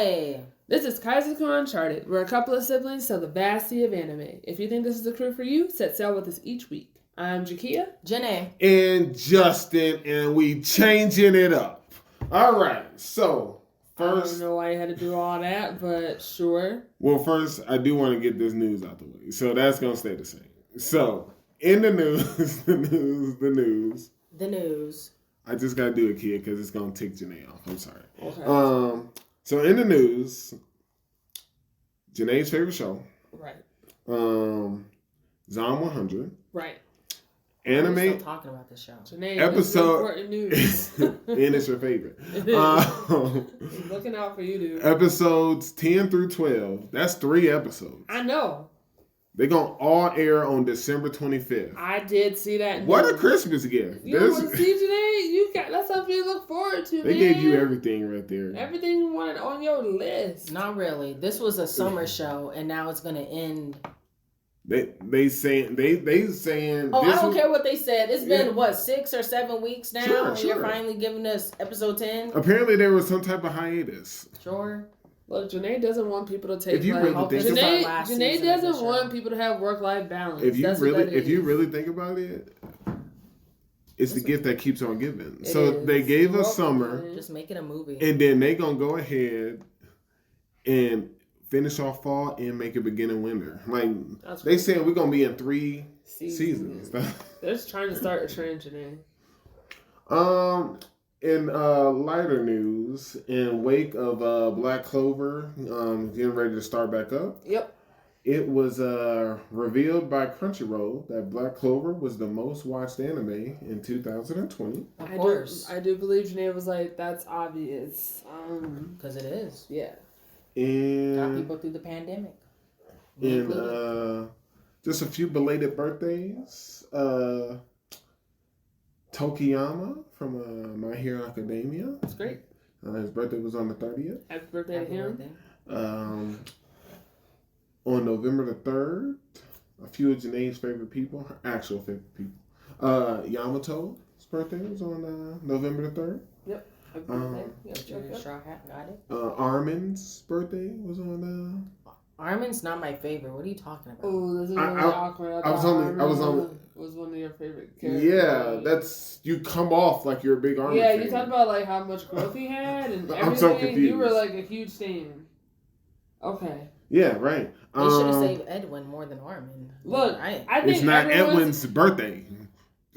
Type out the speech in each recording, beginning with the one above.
Hi. This is Kaizoku Uncharted. We're a couple of siblings to the vast sea of anime. If you think this is the crew for you, set sail with us each week. I'm Jakia. Janae. And Justin, and we changing it up. All right, so first... I don't know why you had to do all that, but sure. Well, first, I do want to get this news out the way. So that's going to stay the same. So, in the news, the news. I just got to do it, kid, because it's going to tick Janae off. I'm sorry. Okay. So, in the news, Janae's favorite show. Right. Zom 100. Right. Anime. We're still talking about this show. Janae, episode. Important news. And it's your favorite. Looking out for you, dude. Episodes 10 through 12. That's 3 episodes. I know. They're going to all air on December 25th. I did see that. What a Christmas gift. You want to see Janae? That's something you look forward to, They gave you everything right there. Everything you wanted on your list. Not really. This was a summer show, and now it's going to end. They saying. Oh, I don't care what they said. It's been 6 or 7 weeks now. Sure. You're finally giving us episode 10. Apparently, there was some type of hiatus. Sure. Look, Janae doesn't want people to take. If you really think Janae doesn't want people to have work-life balance. If you really think about it, it's the gift that keeps on giving. So they gave us summer. Just make it a movie, and then they gonna go ahead and finish off fall and make it begin in winter. Like they said, we're gonna be in 3 seasons. They're just trying to start a trend, Janae. In lighter news, in wake of Black Clover getting ready to start back up. Yep. It was revealed by Crunchyroll that Black Clover was the most watched anime in 2020. Of course. I do believe Janae was like, that's obvious. Because it is. Yeah. And got people through the pandemic. And just a few belated birthdays. Tokiyama from My Hero Academia. That's great. His birthday was on the 30th. Happy birthday to him. On November the 3rd, a few of Janae's favorite people, her actual favorite people. Yamato's birthday was on November the 3rd. Yep. Got it. Armin's birthday was on. Armin's not my favorite. What are you talking about? Oh, this is really awkward. I was on. Was one of your favorite characters. Yeah, that's you come off like you're a big Armin. Yeah, fan. you talked about like how much growth he had and everything. I'm so confused. You were like a huge fan. Okay. Yeah, right. They should have saved Edwin more than Armin. Look, I think it's not Edwin's birthday.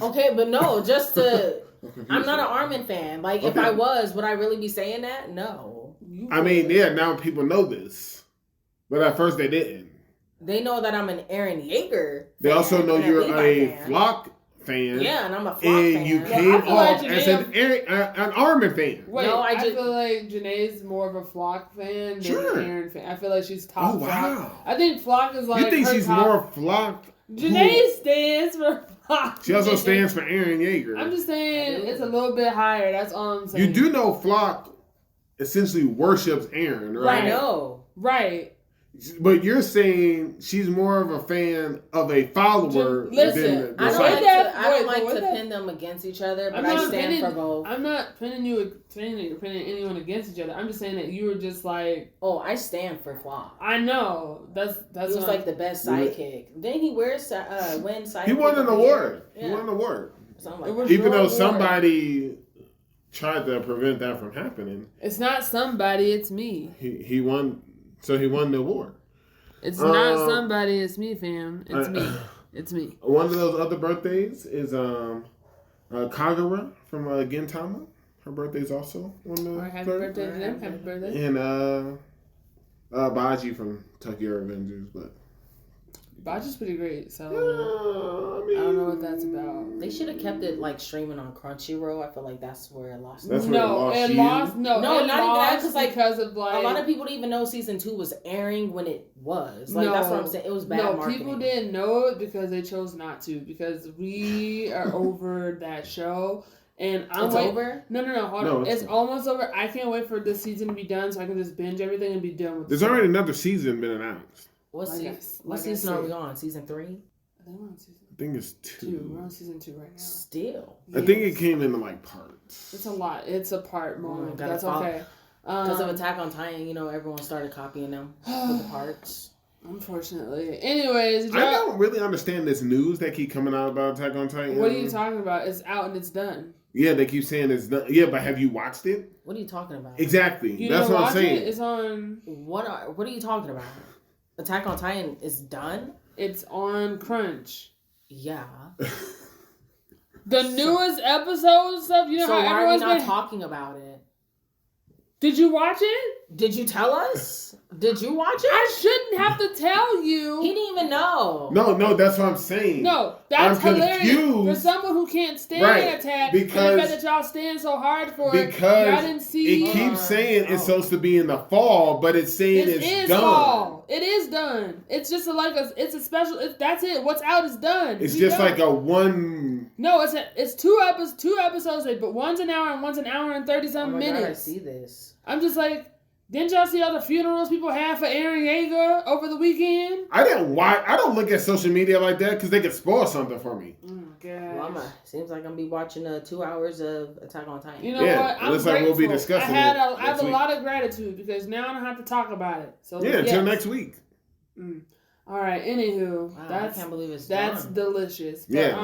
Okay, but no, just to. I'm not an Armin fan. Like, if I was, would I really be saying that? No. I mean, yeah, now people know this. But at first they didn't. They know that I'm an Eren Yeager. They also know you're a Flock fan. Yeah, and I'm a Flock fan. And you came off as an Armin fan. Wait, no, I feel like Janae's more of a Flock fan than an Eren fan. I feel like she's top Flock. Wow. I think Flock is like. You think she's more Flock? Janae stands for Flock. She also stands for Eren Yeager. I'm just saying it's a little bit higher. That's all I'm saying. You do know Flock essentially worships Eren, right? I know. Right. But you're saying she's more of a fan of a follower than I don't like to pin them against each other, but I stand for both. I'm not pinning you, saying that you're pinning anyone against each other. I'm just saying that you were just like... Oh, I stand for Flock. I know. That's he was like the best sidekick. Then he win sidekick. He won an award. Yeah. He won an award. Even though somebody tried to prevent that from happening. It's not somebody, it's me. He won... So he won the award. It's not somebody, it's me, fam. It's me. It's me. One of those other birthdays is Kagura from Gintama. Her birthday's also on the happy birthday to them. Happy birthday. And Baji from Tokyo Revengers, but Baji's pretty great, so I don't know what that's about. They should have kept it like streaming on Crunchyroll. I feel like that's where it lost. That's where it lost. Not even that because of like a lot of people didn't even know season 2 was airing when it was. Like that's what I'm saying. It was bad marketing. People didn't know it because they chose not to. Because we are over that show. And it's over? No, hold on. It's almost over. I can't wait for this season to be done so I can just binge everything and be done with it. There's already another season been announced. What season are we on? Season 3? I think we're on season. I think it's 2. We're on season 2 right now. Still, I think it came in like parts. It's a lot. It's a part moment. That's okay. Because of Attack on Titan, everyone started copying them with the parts. Unfortunately. Anyways, I don't really understand this news that keep coming out about Attack on Titan. What are you talking about? It's out and it's done. Yeah, they keep saying it's done. Yeah, but have you watched it? What are you talking about? Exactly. That's what I'm saying. It's on. What are you talking about? Attack on Titan is done? It's on Crunch. Yeah. The newest episode stuff. You know so how why are we not been... talking about it? Did you watch it? Did you tell us? Did you watch it? I shouldn't have to tell you. He didn't even know. No, that's what I'm saying. No, that's hilarious. Confused. For someone who can't stand Attack, because and the fact that y'all stand so hard for it, because y'all didn't see. It keeps saying it's supposed to be in the fall, but it's saying it's done. Fall. It is done. It's just it's a special. That's it. What's out is done. It's just like a one. No, it's two episodes, but one's an hour and one's an hour and 30-something minutes. God, I see this. I'm just like, didn't y'all see all the funerals people had for Eren Yeager over the weekend? I don't look at social media like that because they could spoil something for me. Oh my God. Well, seems like I'm gonna be watching 2 hours of Attack on Titan. You know what? I'm looks grateful. like we'll be discussing I have a lot of gratitude because now I don't have to talk about it. So until next week. All right. Anywho, I can't believe it's that's done. delicious. But,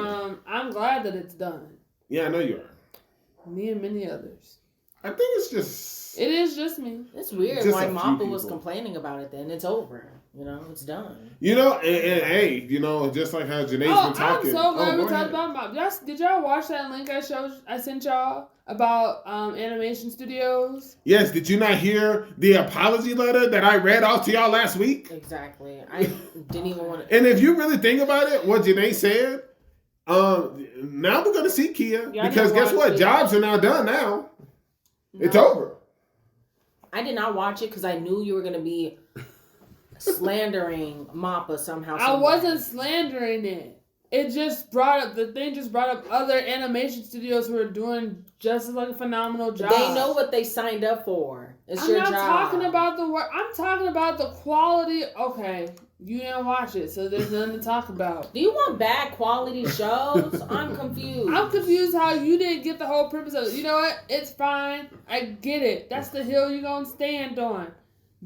I'm glad that it's done. Yeah, I know you are. Me and many others. I think it's just. It is just me. It's weird why Mappa was complaining about it. Then it's over. It's done. And hey, just like how Janae's been talking. I'm so glad we talked about Mappa. Did y'all watch that link I sent y'all about animation studios? Yes. Did you not hear the apology letter that I read off to y'all last week? Exactly. I didn't even want to. And if you really think about it, what Janae said, now we're gonna see Kia because guess what? Jobs are now done. Now it's over. I did not watch it because I knew you were gonna be slandering Mappa somehow. I wasn't slandering it. The thing just brought up other animation studios who are doing just as a phenomenal job. They know what they signed up for. It's your job. I'm not talking about the work. I'm talking about the quality. Okay, you didn't watch it, so there's nothing to talk about. Do you want bad quality shows? I'm confused. I'm confused how you didn't get the whole purpose of it. You know what? It's fine. I get it. That's the hill you're going to stand on.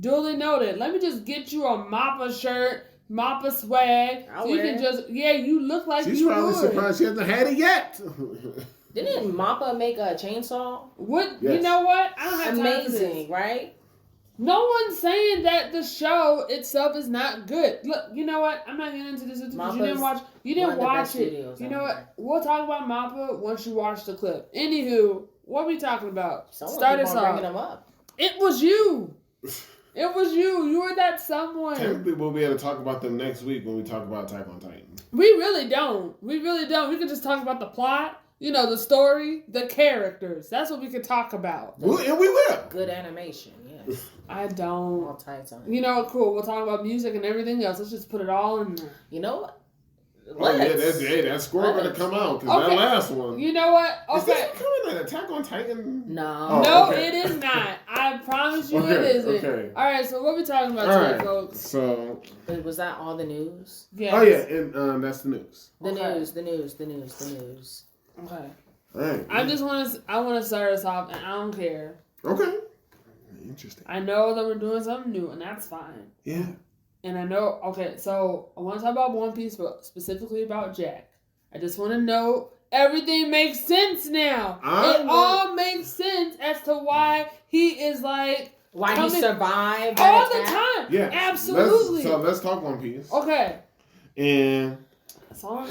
Duly noted. Let me just get you a Mappa shirt, Mappa swag. You can just, you look like She's you probably surprised she hasn't had it yet. Didn't Mappa make a chainsaw? What? Yes. You know what? I don't have time for this. Amazing, right? No one's saying that the show itself is not good. Look, you know what? I'm not getting into this because you didn't watch. You didn't watch it. You know what? We'll talk about Mappa once you watch the clip. Anywho, what are we talking about? Start us off. Bringing them up. It was you. It was you. You were that someone. Technically, we'll be able to talk about them next week when we talk about Attack on Titan. We really don't. We can just talk about the plot. The story, the characters. That's what we could talk about. And we will. Good animation, yes. I don't. All tight on. Cool. We'll talk about music and everything else. Let's just put it all in there. You know what? That score better come out because that last one. You know what? Okay. Is this coming an Attack on Titan? No. It is not. I promise you it isn't. Okay. All right, so what are we talking about today, folks? So. Was that all the news? Yes. Oh, yeah, and that's the news. The news. Okay. All right. I want to start us off, and I don't care. Okay. Interesting. I know that we're doing something new, and that's fine. Yeah. And I know, so I want to talk about One Piece, but specifically about Jack. I just want to know everything makes sense now. It all makes sense as to why he is why he survived all the time. Yeah, absolutely. Let's talk One Piece. Okay. And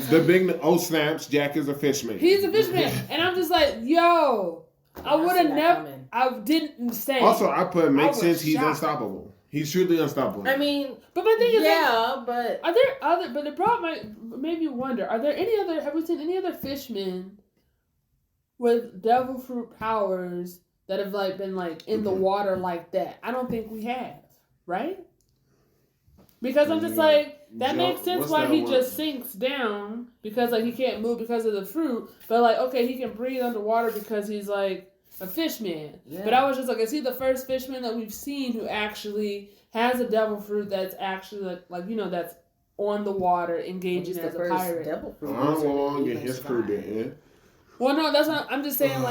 the big snaps, Jack is a fishman. He's a fishman, and I'm just like, yo, I would have never. I didn't say. Also, I put makes sense. He's unstoppable. He's truly unstoppable. I mean, but my thing is, but are there other? But it made me wonder: are there any other? Have we seen any other fishmen with devil fruit powers that have been in the water like that? I don't think we have, right? Because I'm just that makes sense why he just sinks down because he can't move because of the fruit, but he can breathe underwater because he's a fishman. Yeah. But I was just is he the first fishman that we've seen who actually has a devil fruit that's actually that's on the water engaging as a pirate? Devil fruit. Yeah, his crew didn't. Well, no, that's not. I'm just saying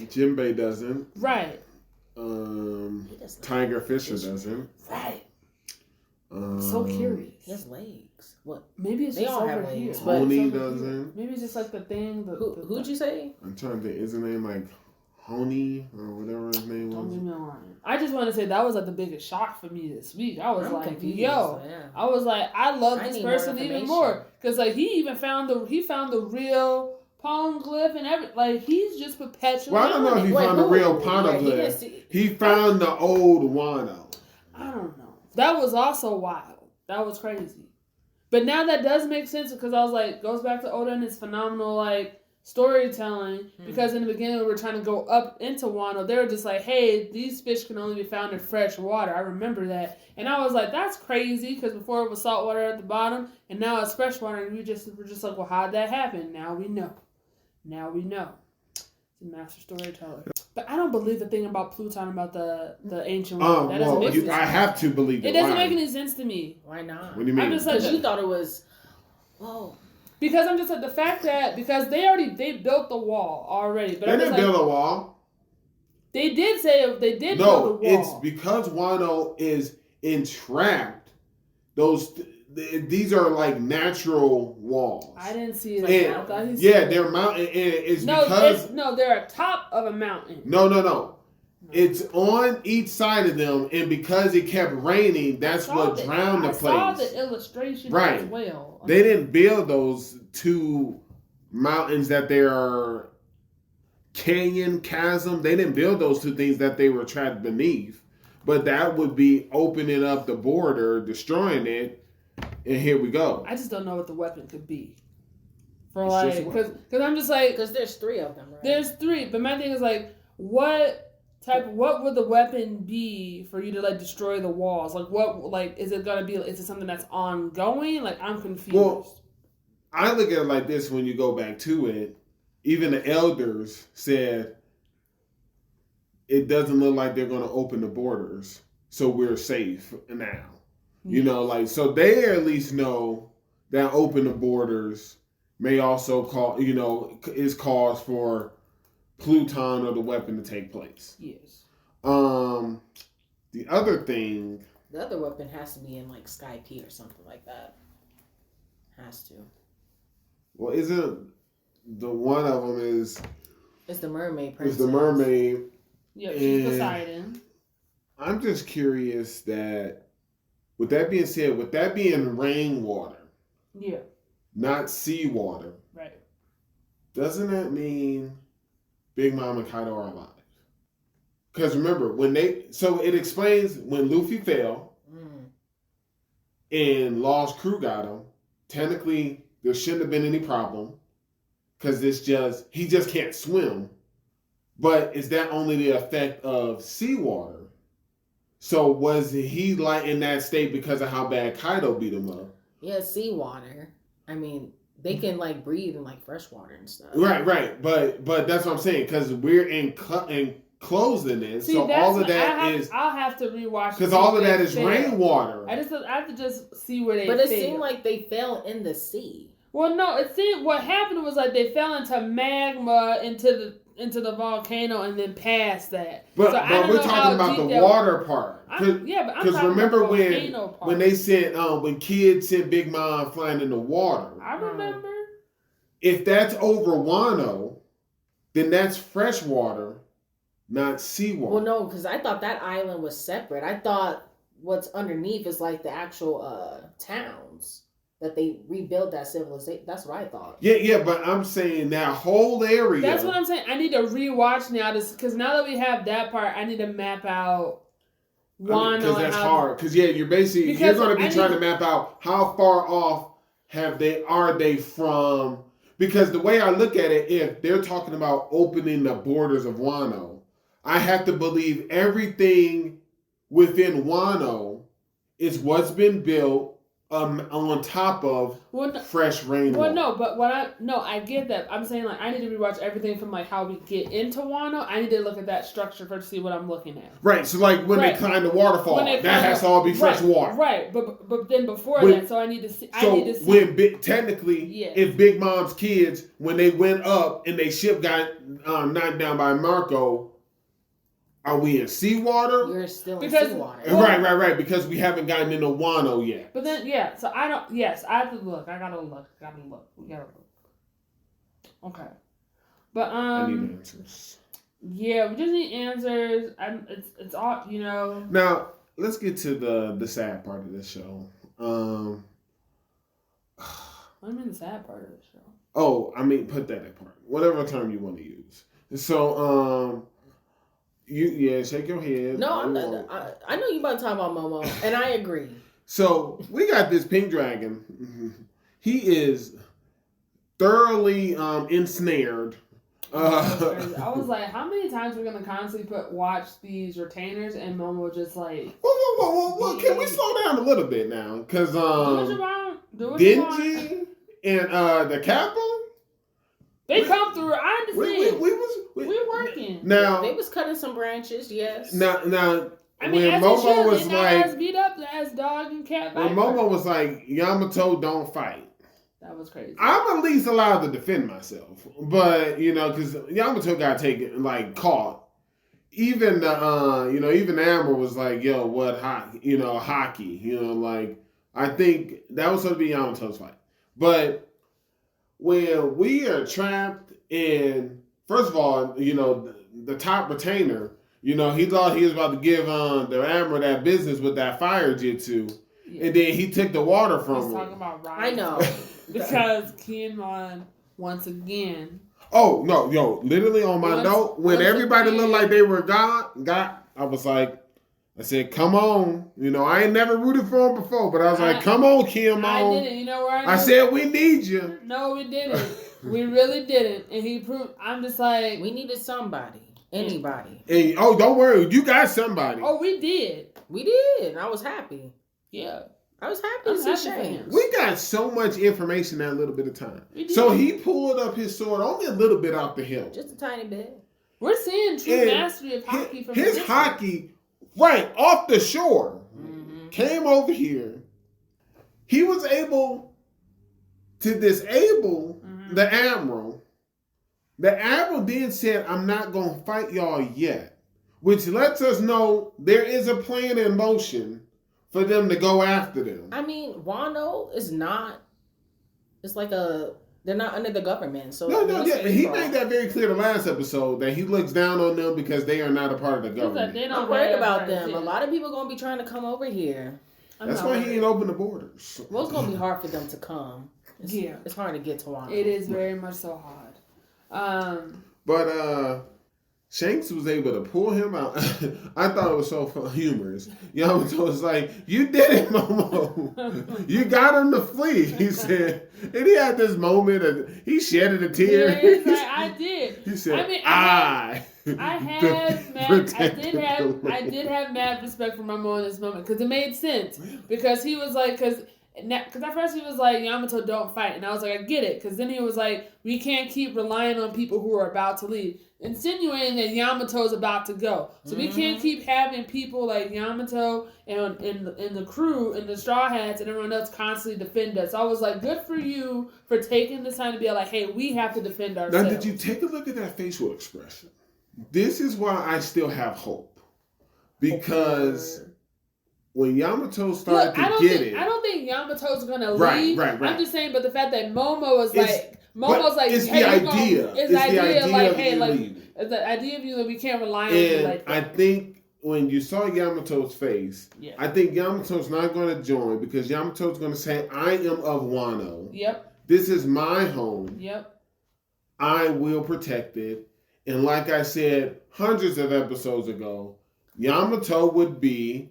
Jinbei doesn't. Right. Tiger Fisher doesn't. Right. So curious. He has legs. What? Maybe it's They just all over have here. legs, But Honey it's over here. doesn't. Maybe it's just like the thing. Who'd you say? I'm trying to think. Is his name like Honey or whatever his name Don't was? get me wrong. I just want to say that was like the biggest shock for me this week. I was I'm like, confused, yo, yeah. I was like, I love I this need more person even information. more because like he even found the real poneglyph and everything. Like he's just perpetually. Well, I don't know if he Wait, found the who? real Yeah, poneglyph. He found the old Wano. I don't know. That was also wild. That was crazy. But now that does make sense because I was like, goes back to Oda and his phenomenal like storytelling. Because in the beginning we were trying to go up into Wano. They were just like, hey, these fish can only be found in fresh water. I remember that. And I was like, that's crazy because before it was salt water at the bottom and now it's fresh water. And we're just like, well, how'd that happen? Now we know. He's a master storyteller. But I don't believe the thing about Pluton about the ancient world. That doesn't make sense. I have to believe it. It doesn't make any sense to me. Why not? What do you mean? I'm just like, Because you thought it was. Whoa. Because I'm just like the fact that because they built the wall already. But They didn't build a wall. They did say they did build the No, wall. it's because Wano is entrapped. These are like natural walls. I didn't see it. They're mountain. And it's because they're atop of a mountain. No. It's on each side of them, and because it kept raining, that's what drowned the place. I saw the illustration as well. They didn't build those two mountains that they are chasm. They didn't build those two things that they were trapped beneath. But that would be opening up the border, destroying it. And here we go. I just don't know what the weapon could be. Because I'm just like, because there's 3 of them, right? There's 3, but my thing is like, what would the weapon be for you to like destroy the walls? Like is it gonna be? Is it something that's ongoing? Like I'm confused. Well, I look at it like this: when you go back to it, even the elders said it doesn't look like they're going to open the borders, so we're safe now. You know, like, so they at least know that open the borders may also is cause for Pluton or the weapon to take place. Yes. The other thing. The other weapon has to be in like Sky P or something like that. Has to. Well, isn't the one of them is? It's the mermaid princess. It's the mermaid. Yeah, she's Poseidon. I'm just curious that. With that being said, with that being rainwater, not seawater, right? Doesn't that mean Big Mom and Kaido are alive? Because remember, it explains when Luffy fell and Law's crew got him. Technically, there shouldn't have been any problem because he just can't swim. But is that only the effect of seawater? So was he like in that state because of how bad Kaido beat him up? Yeah, seawater. I mean, they can like breathe in like fresh water and stuff. Right. But that's what I'm saying because we're enclosed in it. See, so all of that I'll have to rewatch because all of that is rainwater. I have to just see where they. But it seemed like they fell in the sea. Well, no, it seemed what happened was like they fell into magma into the volcano and then past that. But we're talking about the water part. Because remember when they sent when kids sent Big Mom flying in the water. I remember. If that's over Wano, then that's fresh water, not seawater. Well, no, because I thought that island was separate. I thought what's underneath is like the actual towns. That they rebuild that civilization. That's what I thought. Yeah, but I'm saying that whole area. That's what I'm saying. I need to rewatch now, because now that we have that part, I need to map out Wano. Because that's hard. Because you're basically you're going to be trying to map out how far off are they from. Because the way I look at it, if they're talking about opening the borders of Wano, I have to believe everything within Wano is what's been built. On top of fresh rainwater. Well, no, I get that. I'm saying like I need to rewatch everything from like how we get into Wano. I need to look at that structure first to see what I'm looking at. Right. So like when they climb the waterfall, that has to all be fresh water. Right. But then before that, so I need to see. If Big Mom's kids when they went up and they ship got knocked down by Marco, Are we in seawater? You're still Because- in seawater. Well- Right. Because we haven't gotten into Wano yet. But then, yeah, so I don't, yes, I have to look. I gotta look. We gotta look. Okay. But, I need answers. yeah, we just need answers. It's all, you know. Now, let's get to the sad part of this show. What do you mean the sad part of the show? Oh, I mean, pathetic part. Whatever term you want to use. So, shake your head. No, I know you about to talk about Momo, and I agree. So, we got this pink dragon. He is thoroughly ensnared. I was like, how many times we're gonna constantly watch these retainers and Momo just like Whoa. Can we slow down a little bit now? Because, do what you want. Do what you want. Denji and the Kappa, They come through. I understand. we're working. Now, They was cutting some branches, yes. now, I mean, when as Momo it was should, like, as beat up as dog and cat. when Viper. Momo was like, Yamato don't fight. That was crazy. I'm at least allowed to defend myself, but because Yamato got taken caught. Even the even Amber was like, "Yo, what hockey? Hockey? I think that was supposed to be Yamato's fight, but when we are trapped in, first of all, the top retainer, he thought he was about to give the Amber that business with that fire jitsu, and then he took the water from He's him. talking about Ryan. I know. Because Kienmon, once again. Oh, no, literally on my note, when everybody looked like they were got, I was like, I said, come on. I ain't never rooted for him before, but I was like, come on, Kim. I didn't. You know where I said, we need you. No, we didn't. We really didn't. And he proved, I'm just like. We needed somebody. Anybody. And, don't worry. You got somebody. Oh, we did. We did. I was happy. Yeah. I was happy to see Shanks. We got so much information in that little bit of time. So he pulled up his sword only a little bit off the hill. Just a tiny bit. We're seeing true mastery of hockey from his hockey, right, off the shore, came over here. He was able to disable the Admiral. The Admiral then said, I'm not going to fight y'all yet. Which lets us know there is a plan in motion for them to go after them. I mean, Wano is not. It's like they're not under the government. So he made that very clear the last episode that he looks down on them because they are not a part of the government. I'm worried about them. A lot of people gonna be trying to come over here. That's why he ain't open the borders. Well, it's gonna be hard for them to come. It's hard to get to Wano. It is very much so hard. But Shanks was able to pull him out. I thought it was so humorous. Yamato was like, you did it, Momo. You got him to flee. He said, and he had this moment of, he shedded a tear. Yeah, he's like, I did. He said, I mean, I did have mad respect for Momo in this moment because it made sense. Because he was like, because at first he was like, Yamato, don't fight. And I was like, I get it. Because then he was like, we can't keep relying on people who are about to leave. Insinuating that Yamato's about to go. So we can't keep having people like Yamato and the crew and the Straw Hats and everyone else constantly defend us. So I was like, good for you for taking the time to be like, hey, we have to defend ourselves. Now, did you take a look at that facial expression? This is why I still have hope. Because when Yamato started to get it... I don't think Yamato's going to leave. Right. I'm just saying, but the fact that Momo's like, it's hey, the idea. It's the idea like, hey, like, leaving. It's the idea of you that we can't rely on and you like that. I think when you saw Yamato's face, I think Yamato's not going to join because Yamato's going to say, I am of Wano. Yep. This is my home. Yep. I will protect it. And like I said hundreds of episodes ago, Yamato would be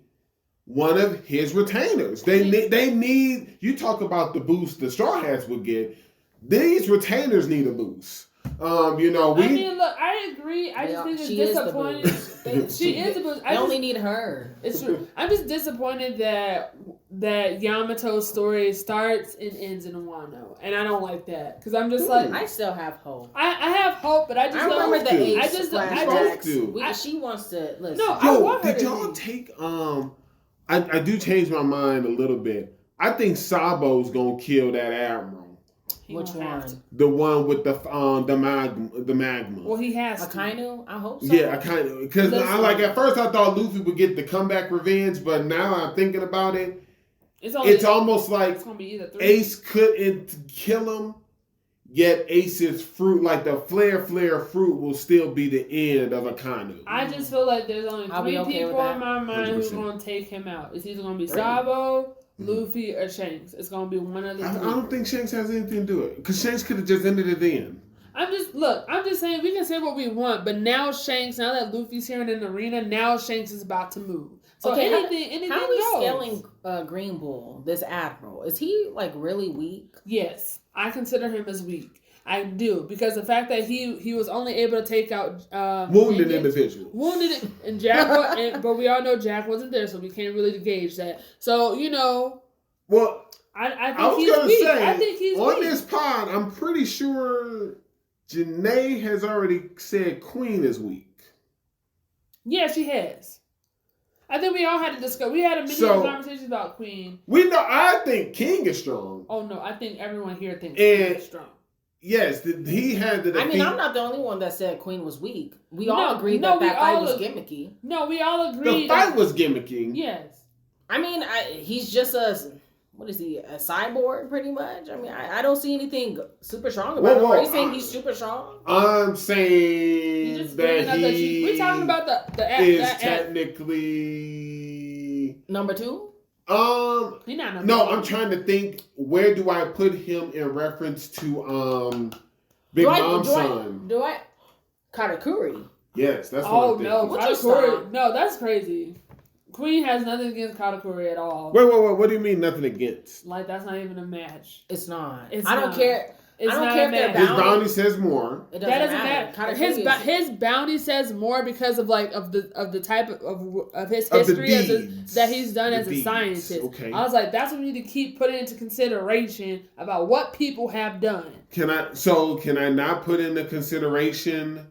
one of his retainers. They need, you talk about the boost the Straw Hats would get. These retainers need a boost. I mean, look, I agree. I just think it's disappointing. She is a boost. I only need her. It's true. I'm just disappointed that Yamato's story starts and ends in Wano, and I don't like that because I'm just like I still have hope. I have hope, but I just remember the age. She wants to listen. No, I want her did y'all take I do change my mind a little bit. I think Sabo's gonna kill that Admiral. He Which won't have one? to. The one with the magma. Well, he has to. Akainu? I hope so. Yeah, I kind of because I Listen. like at first I thought Luffy would get the comeback revenge, but now I'm thinking about it. It's Almost like it's gonna be either 3. Ace couldn't kill him, yet Ace's fruit, like the flare fruit, will still be the end of Akainu. I just feel like there's only I'll be 3 okay with people that. in my mind who's 100%. gonna take him out. It's either gonna be 3. Sabo, Luffy, or Shanks. It's gonna be one of the 3. I don't think Shanks has anything to do it because Shanks could have just ended it then. I'm just saying we can say what we want, but now that Luffy's here in an arena, now Shanks is about to move. So Okay, anything How are we goes. scaling Green Bull, this admiral? Is he like really weak? Yes, I consider him as weak. I do, because the fact that he was only able to take out Wounded individuals. Wounded and Jack, but we all know Jack wasn't there, so we can't really gauge that. So Well, I I was think gonna he's weak. say I think he's on weak. this pod, I'm pretty sure Janae has already said Queen is weak. Yeah, she has. I think we all had to discuss. We had a million conversations about Queen. We know. I think King is strong. Oh no, I think everyone here thinks And- Queen is strong. Yes, he had to defeat. I mean, I'm not the only one that said Queen was weak. We all No, agreed no, that we fight all was ag- gimmicky. No, we all the agreed. fight was gimmicky. Yes. I mean, he's just what is he, a cyborg pretty much? I mean, I don't see anything super strong about him. Are you saying he's super strong? I'm He's saying just bringing that up that he we're talking about the is that technically. Number 2? He not number No, 2. I'm trying to think. Where do I put him in reference to Big Mom's son? Do I? Katakuri. Yes, that's what Oh I'm thinking. no, Would you Katakuri. stop? No, that's crazy. Queen has nothing against Katakuri at all. Wait. What do you mean nothing against? Like that's not even a match. It's not. It's I don't not. care. It's I don't not care a if they're match. His bound. bounty says more. It That doesn't matter. Katakuri His bounty says more because of the type of his Of the history deeds. that he's done The as a deeds. scientist. Okay. I was like, that's what we need to keep putting into consideration about what people have done. Can I not put into consideration?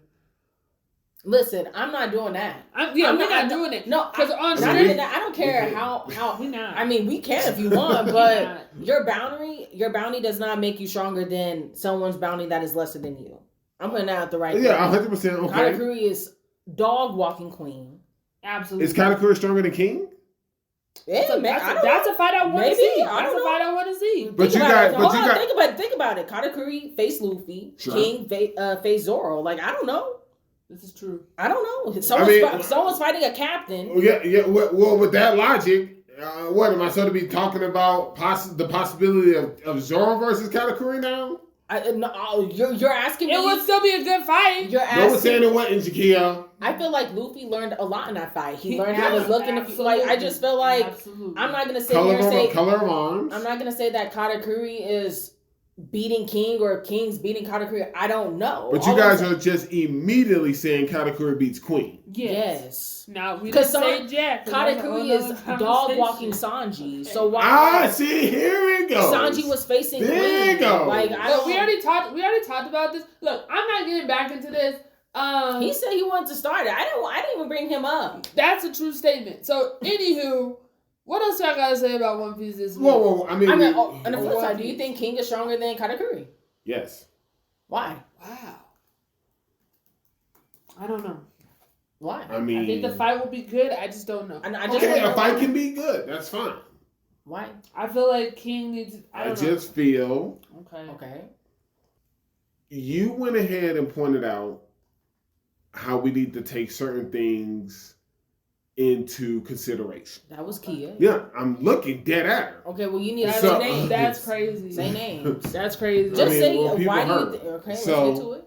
Listen, I'm not doing that. We're not doing it. No, because on not stream, even that. I don't care Okay. how. we not. I mean, we can if you want, but your bounty does not make you stronger than someone's bounty that is lesser than you. I'm putting that out the right. Yeah, 100%. Okay. Katakuri is dog walking queen. Absolutely. Is Katakuri stronger than King? Yeah, that's a fight I want to Maybe, see. I That's don't a fight I want to see. But you got- think about it. Katakuri face Luffy, Sure. King face Zoro. Like I don't know. This is true. I don't know. Someone's fighting a captain. Yeah. Well, with that logic, what am I supposed to be talking about? The possibility of Zoro versus Katakuri now? You're asking me. It would still be a good fight. You're No one's saying asking. it wasn't, Jakia. I feel like Luffy learned a lot in that fight. He learned Yeah, how to look in the like. I just feel like Absolutely. I'm not gonna sit here and say Color of arms. I'm not gonna say that Katakuri is beating King or King's beating Katakuri. I don't know. But you guys are just immediately saying Katakuri beats Queen. Yes. Now we didn't Because say Jack. Katakuri is dog walking Sanji. So why? Ah, see, here we go. Sanji was facing There Queen. you go. Like I don't. We already talked about this. Look, I'm not getting back into this. He said he wanted to start it. I didn't even bring him up. That's a true statement. So, anywho, what else y'all gotta say about One Piece this week? Whoa. I mean, On the flip One side, do you Piece. think King is stronger than Katakuri? yes. Why? Wow. I don't know. Why? I mean, I think the fight will be good. I just don't know. And I just okay, don't a fight know. can be good. That's fine. Why? I feel like King needs. I don't know. just feel Okay. you went ahead and pointed out how we need to take certain things into consideration. That was Kia. Yeah, I'm looking dead at her. Okay, well you need to That's, say So- names. that's crazy. Say names. That's crazy. Just mean, say well, people why do heard. you okay, So- let's get to it.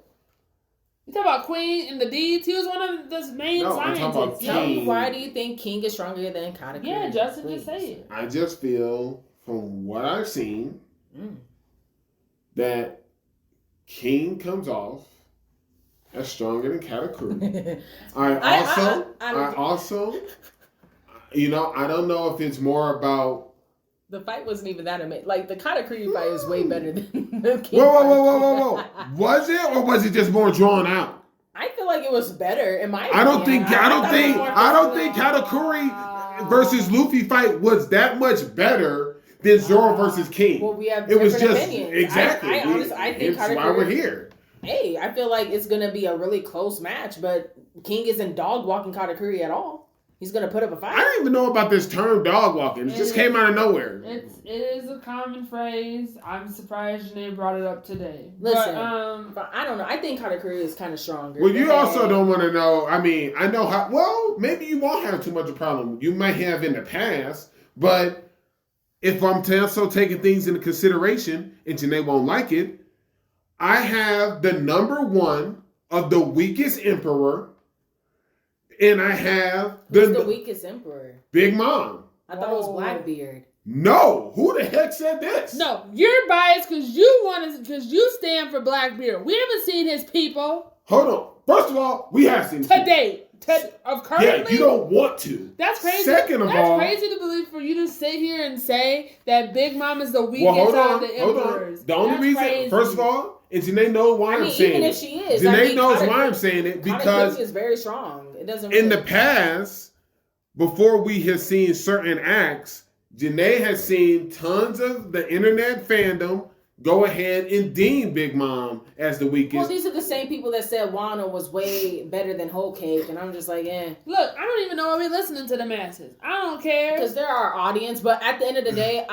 You talk about Queen and the deeds. He was one of the main No, I'm talking about scientists. Tell me King. why do you think King is stronger than Katakuri? Yeah, Justin, Please. just say it. I just feel, from what I've seen, Mm. that King comes off as stronger than Katakuri. I also, you know, I don't know if it's more about. The fight wasn't even that amazing. Like the Katakuri fight is way better than the King. Whoa! fight. Was it, or was it just more drawn out? I feel like it was better in my. I don't opinion. think thought it was more Katakuri versus Luffy fight was that much better than Zoro versus King. Well, we have it was different just opinions. exactly. I think That's why we're here. Hey, I feel like it's gonna be a really close match, but King isn't dog walking Katakuri at all. He's gonna put up a fight. I didn't even know about this term dog walking. It just came out of nowhere. It is a common phrase. I'm surprised Janae brought it up today. Listen, but I don't know. I think Katakuri is kind of stronger. Well, you also don't want to know. I mean, I know how. Well, maybe you won't have too much of a problem. You might have in the past, but if I'm also taking things into consideration, and Janae won't like it, I have the number one of the weakest emperor. And I have Who's the weakest emperor? Big Mom. I thought it was Blackbeard. No, who the heck said this? No, you're biased because you stand for Blackbeard. We haven't seen his people. Hold on. First of all, we have seen today. Currently, yeah, you don't want to. That's crazy. Second of that's all, crazy to believe for you to sit here and say that Big Mom is the weakest out of the emperors. The only reason, crazy. First of all, and Janae knows why I'm saying even it. if she is, Janae knows why I'm saying it because is very strong. It doesn't. In the past, before we have seen certain acts, Janae has seen tons of the internet fandom go ahead and deem Big Mom as the weakest. Well, these are the same people that said Wano was way better than Whole Cake, and I'm just like, eh. Look, I don't even know why we're listening to the masses. I don't care. Because they're our audience, but at the end of the day,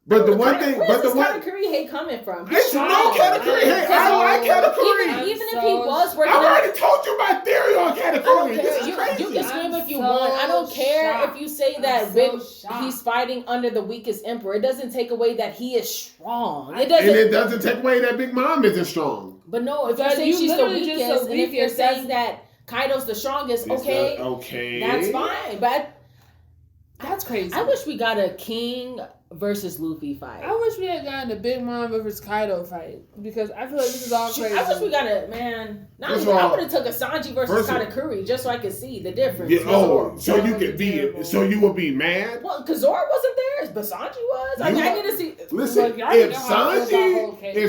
But the one thing, where's this Katakuri hate coming from? It's no Katakuri hate. I like Katakuri. Even if he was working, I already told you my theory on Katakuri. This is crazy. You can scream if you want. I don't care if you say that he's fighting under the weakest emperor. It doesn't take away that he is strong. It doesn't take away that Big Mom isn't strong. But no, if you're saying she's the weakest, and if you're saying that Kaido's the strongest, okay, that's fine. But that's crazy. I wish we got a King versus Luffy fight. I wish we had gotten a Big Mom versus Kaido fight because I feel like this is all crazy. I wish we got a I would have took a Sanji versus Katakuri just so I could see the difference. Yeah, so you could be, so you would be mad. Well, because Zoro wasn't there, but Sanji was. I need to see. Listen, if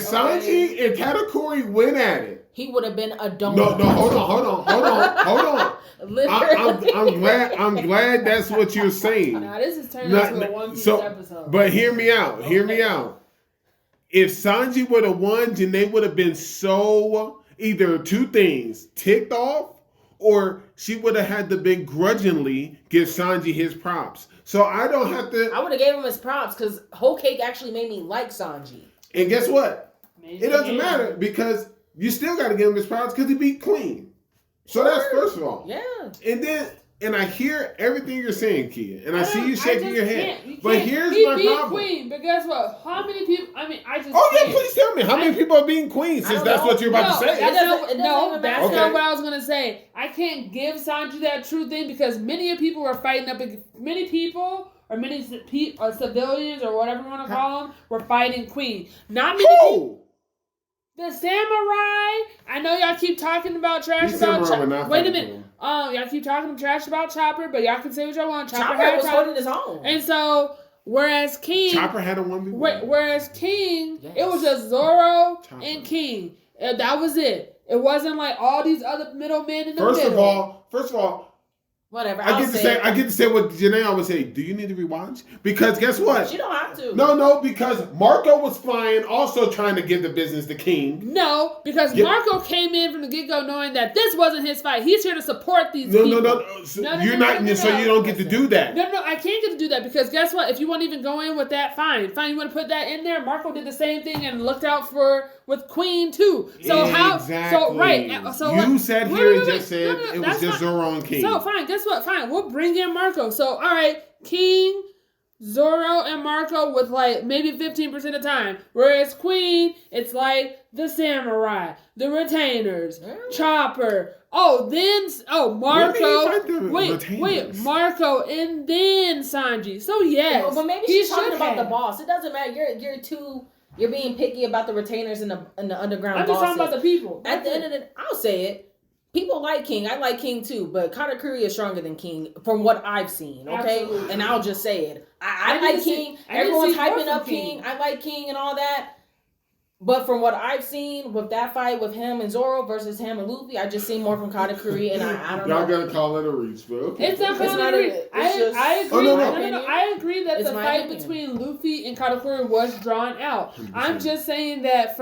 Sanji and Katakuri went at it, he would have been a donut. No, hold on. I'm glad that's what you're saying. Now this is turning into a One Piece episode. But hear me out. If Sanji would have won, Janae would have been so either two things: ticked off, or she would have had to begrudgingly give Sanji his props. So I don't have to. I would have gave him his props because Whole Cake actually made me like Sanji. And guess what? It doesn't matter because you still got to give him his props because he beat Queen. So that's first of all. Yeah. And I hear everything you're saying, Kia. And I see you shaking your head. But here's my problem. He beat Queen, but guess what? How many people... Please tell me. How many people are being Queen since that's what you're about to say? That's not what I was going to say. I can't give Sanji that true thing because many people were fighting up... Many people... Or many civilians or whatever you want to call them were fighting Queen. Not many people... The samurai. I know y'all keep talking about trash about Chopper. Wait a minute. Y'all keep talking trash about Chopper, but y'all can say what y'all want. Chopper was holding his own. And so, whereas King, Chopper had a 1v1. Whereas King, it was just Zoro and King. That was it. It wasn't like all these other middlemen in the middle. First of all. Whatever. I get to say what Janae always say. Do you need to rewatch? Because guess what? You don't have to. No, because Marco was flying, also trying to give the business to King. No, because Marco came in from the get-go knowing that this wasn't his fight. He's here to support these people. No. You're not. So you don't get to do that. No, I can't get to do that because guess what? If you want to even go in with that, fine. You want to put that in there? Marco did the same thing and looked out with Queen too. So exactly. So you sat here and just said it was just Zoro and King. So fine. Guess what? Fine. We'll bring in Marco. So all right, King, Zoro, and Marco with like maybe 15% of the time. Whereas Queen, it's like the samurai, the retainers, Chopper. Marco. Wait, Marco, and then Sanji. So yes, but maybe she's talking about the boss. It doesn't matter. You're being picky about the retainers and the underground. I'm just talking about the people. At the end of it, I'll say it. People like King. I like King too, but Katakuri is stronger than King from what I've seen. Okay, Absolutely. And I'll just say it. I like King. Everyone's hyping up King. I like King and all that. But from what I've seen with that fight with him and Zoro versus him and Luffy, I just seen more from Katakuri, and I don't Y'all know. gotta call it a reach, but okay. It's not It's not a reach. it's I just- agree. Oh, no. No. I agree that It's the my fight opinion. between Luffy and Katakuri was drawn out. 100%. I'm just saying that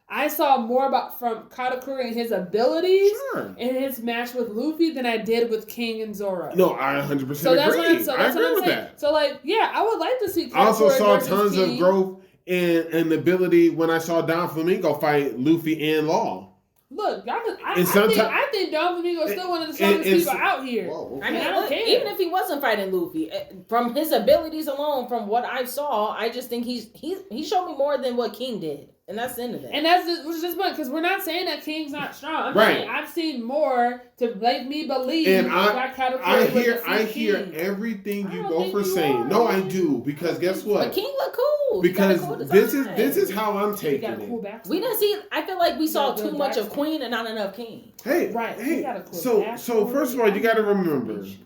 I saw more about from Katakuri and his abilities Sure. in his match with Luffy than I did with King and Zoro. No, I 100% So that's agree. what I I'm agree with saying. that. So like, yeah, I would like to see. Katakuri I also saw versus tons of King. growth and ability when I saw Don Flamingo fight Luffy and Law. Look, y'all could, And sometimes- I think Don Flamingo is still one of the strongest and- people out here. Whoa, I mean, I don't look, care. even if he wasn't fighting Luffy, from his abilities alone, from what I saw, I just think he showed me more than what King did, and that's the end of it. And which is just fun because we're not saying that King's not strong. I'm Right. saying I've seen more to make me believe And that Katakuri I would hear defeat King. everything I you don't both think are you saying. are, No, I man. do, because guess But what? King looked cool. He got a Because cool this design. is how I'm He taking got a cool it. backstory. We didn't see. I feel like we saw got a too good much of backstory. Queen and not enough King. Hey, Right, he hey. got a cool So backstory. first of all, you got to I got remember. information.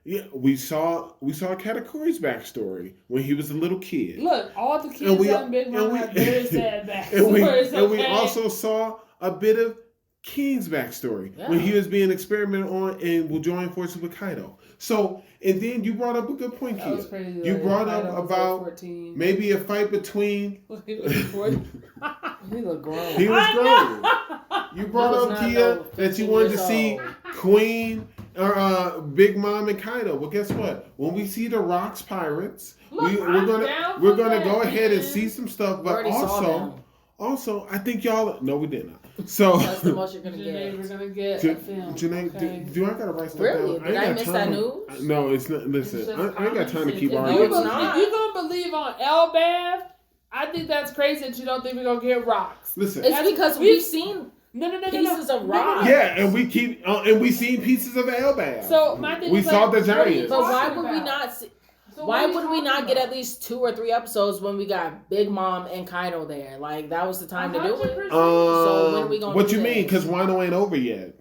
Yeah, we saw Katakuri's backstory when he was a little kid. Look, all the And kids we- on Big Mom and we- have very sad And we backstories. also saw a bit of King's backstory when he was being experimented on and will join forces with Kaido. So, and then you brought up a good point, That was Kia. crazy. You like, brought Kaido up was like about 14. maybe a fight between. He was 14. He looked grown. He was I grown. know. You brought He was up not Kia no that you 15 wanted to years see old. Queen or Big Mom and Kaido. Well, guess what? When we see the Rocks Pirates, Look, we're I'm gonna down we're for gonna that, go ahead and man. see some stuff. We But already saw them. also, I think y'all. No, we did not. So, That's the most you're gonna Janae, get. we're gonna get Jan- a film. Janae, okay? do I gotta write stuff Really? down? Did I ain't got miss that time. news? No, it's not. Listen, It's just I ain't got time to common keep sense. arguing. it's not. If you gonna believe on Elbath, I think that's crazy that you don't think we're gonna get rocks. Listen, It's because we've seen No. pieces of rock. yeah, and we keep and we seen pieces of Elbaf. So my thing we is saw like, the what are you Giants. But why talking would we about? not see? So Why what are you would we not talking get about? at least 2 or 3 episodes when we got Big Mom and Kaido there? Like that was the time to do it. 100%. So when are we gonna What do you mean? this? Because Wano ain't over yet.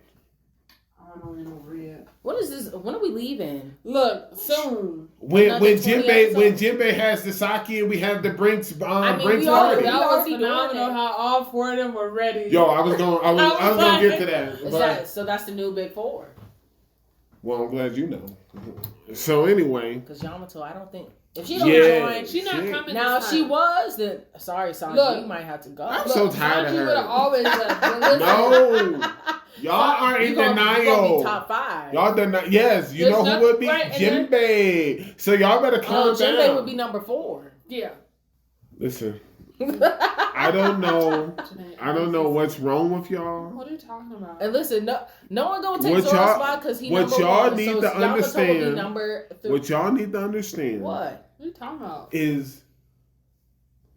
I don't even know where yet. What is this? When are we leaving? Look, soon. When Another 20 Jinbei has the sake and we have the Brinks I mean, Brinks we party. already- That was already doing phenomenal it. how all 4 of them were ready. Yo, I was gonna get to that. Is But, that so? That's the new Big 4. well, I'm glad you know. So anyway, Because Yamato, I don't think if she don't Yeah. join. She not Shit. coming Now, if this she time. was, then sorry, Sanji, Look. you might have to go. I'm so tired of Sanji her. would've always left. But listen, no, y'all are in You gonna denial. be top 5. Y'all deny. Yes, you There's know who nothing- would be right, and Jinbei. So y'all better calm Jinbei down. would be number 4. Yeah. Listen, I don't know. I don't know what's wrong with y'all. What are you talking about? And listen, no one gonna take What Zoro's y'all- spot because he what number y'all 1. need so to Yamato will understand- be number 3. What y'all need to understand What? What are you talking about? is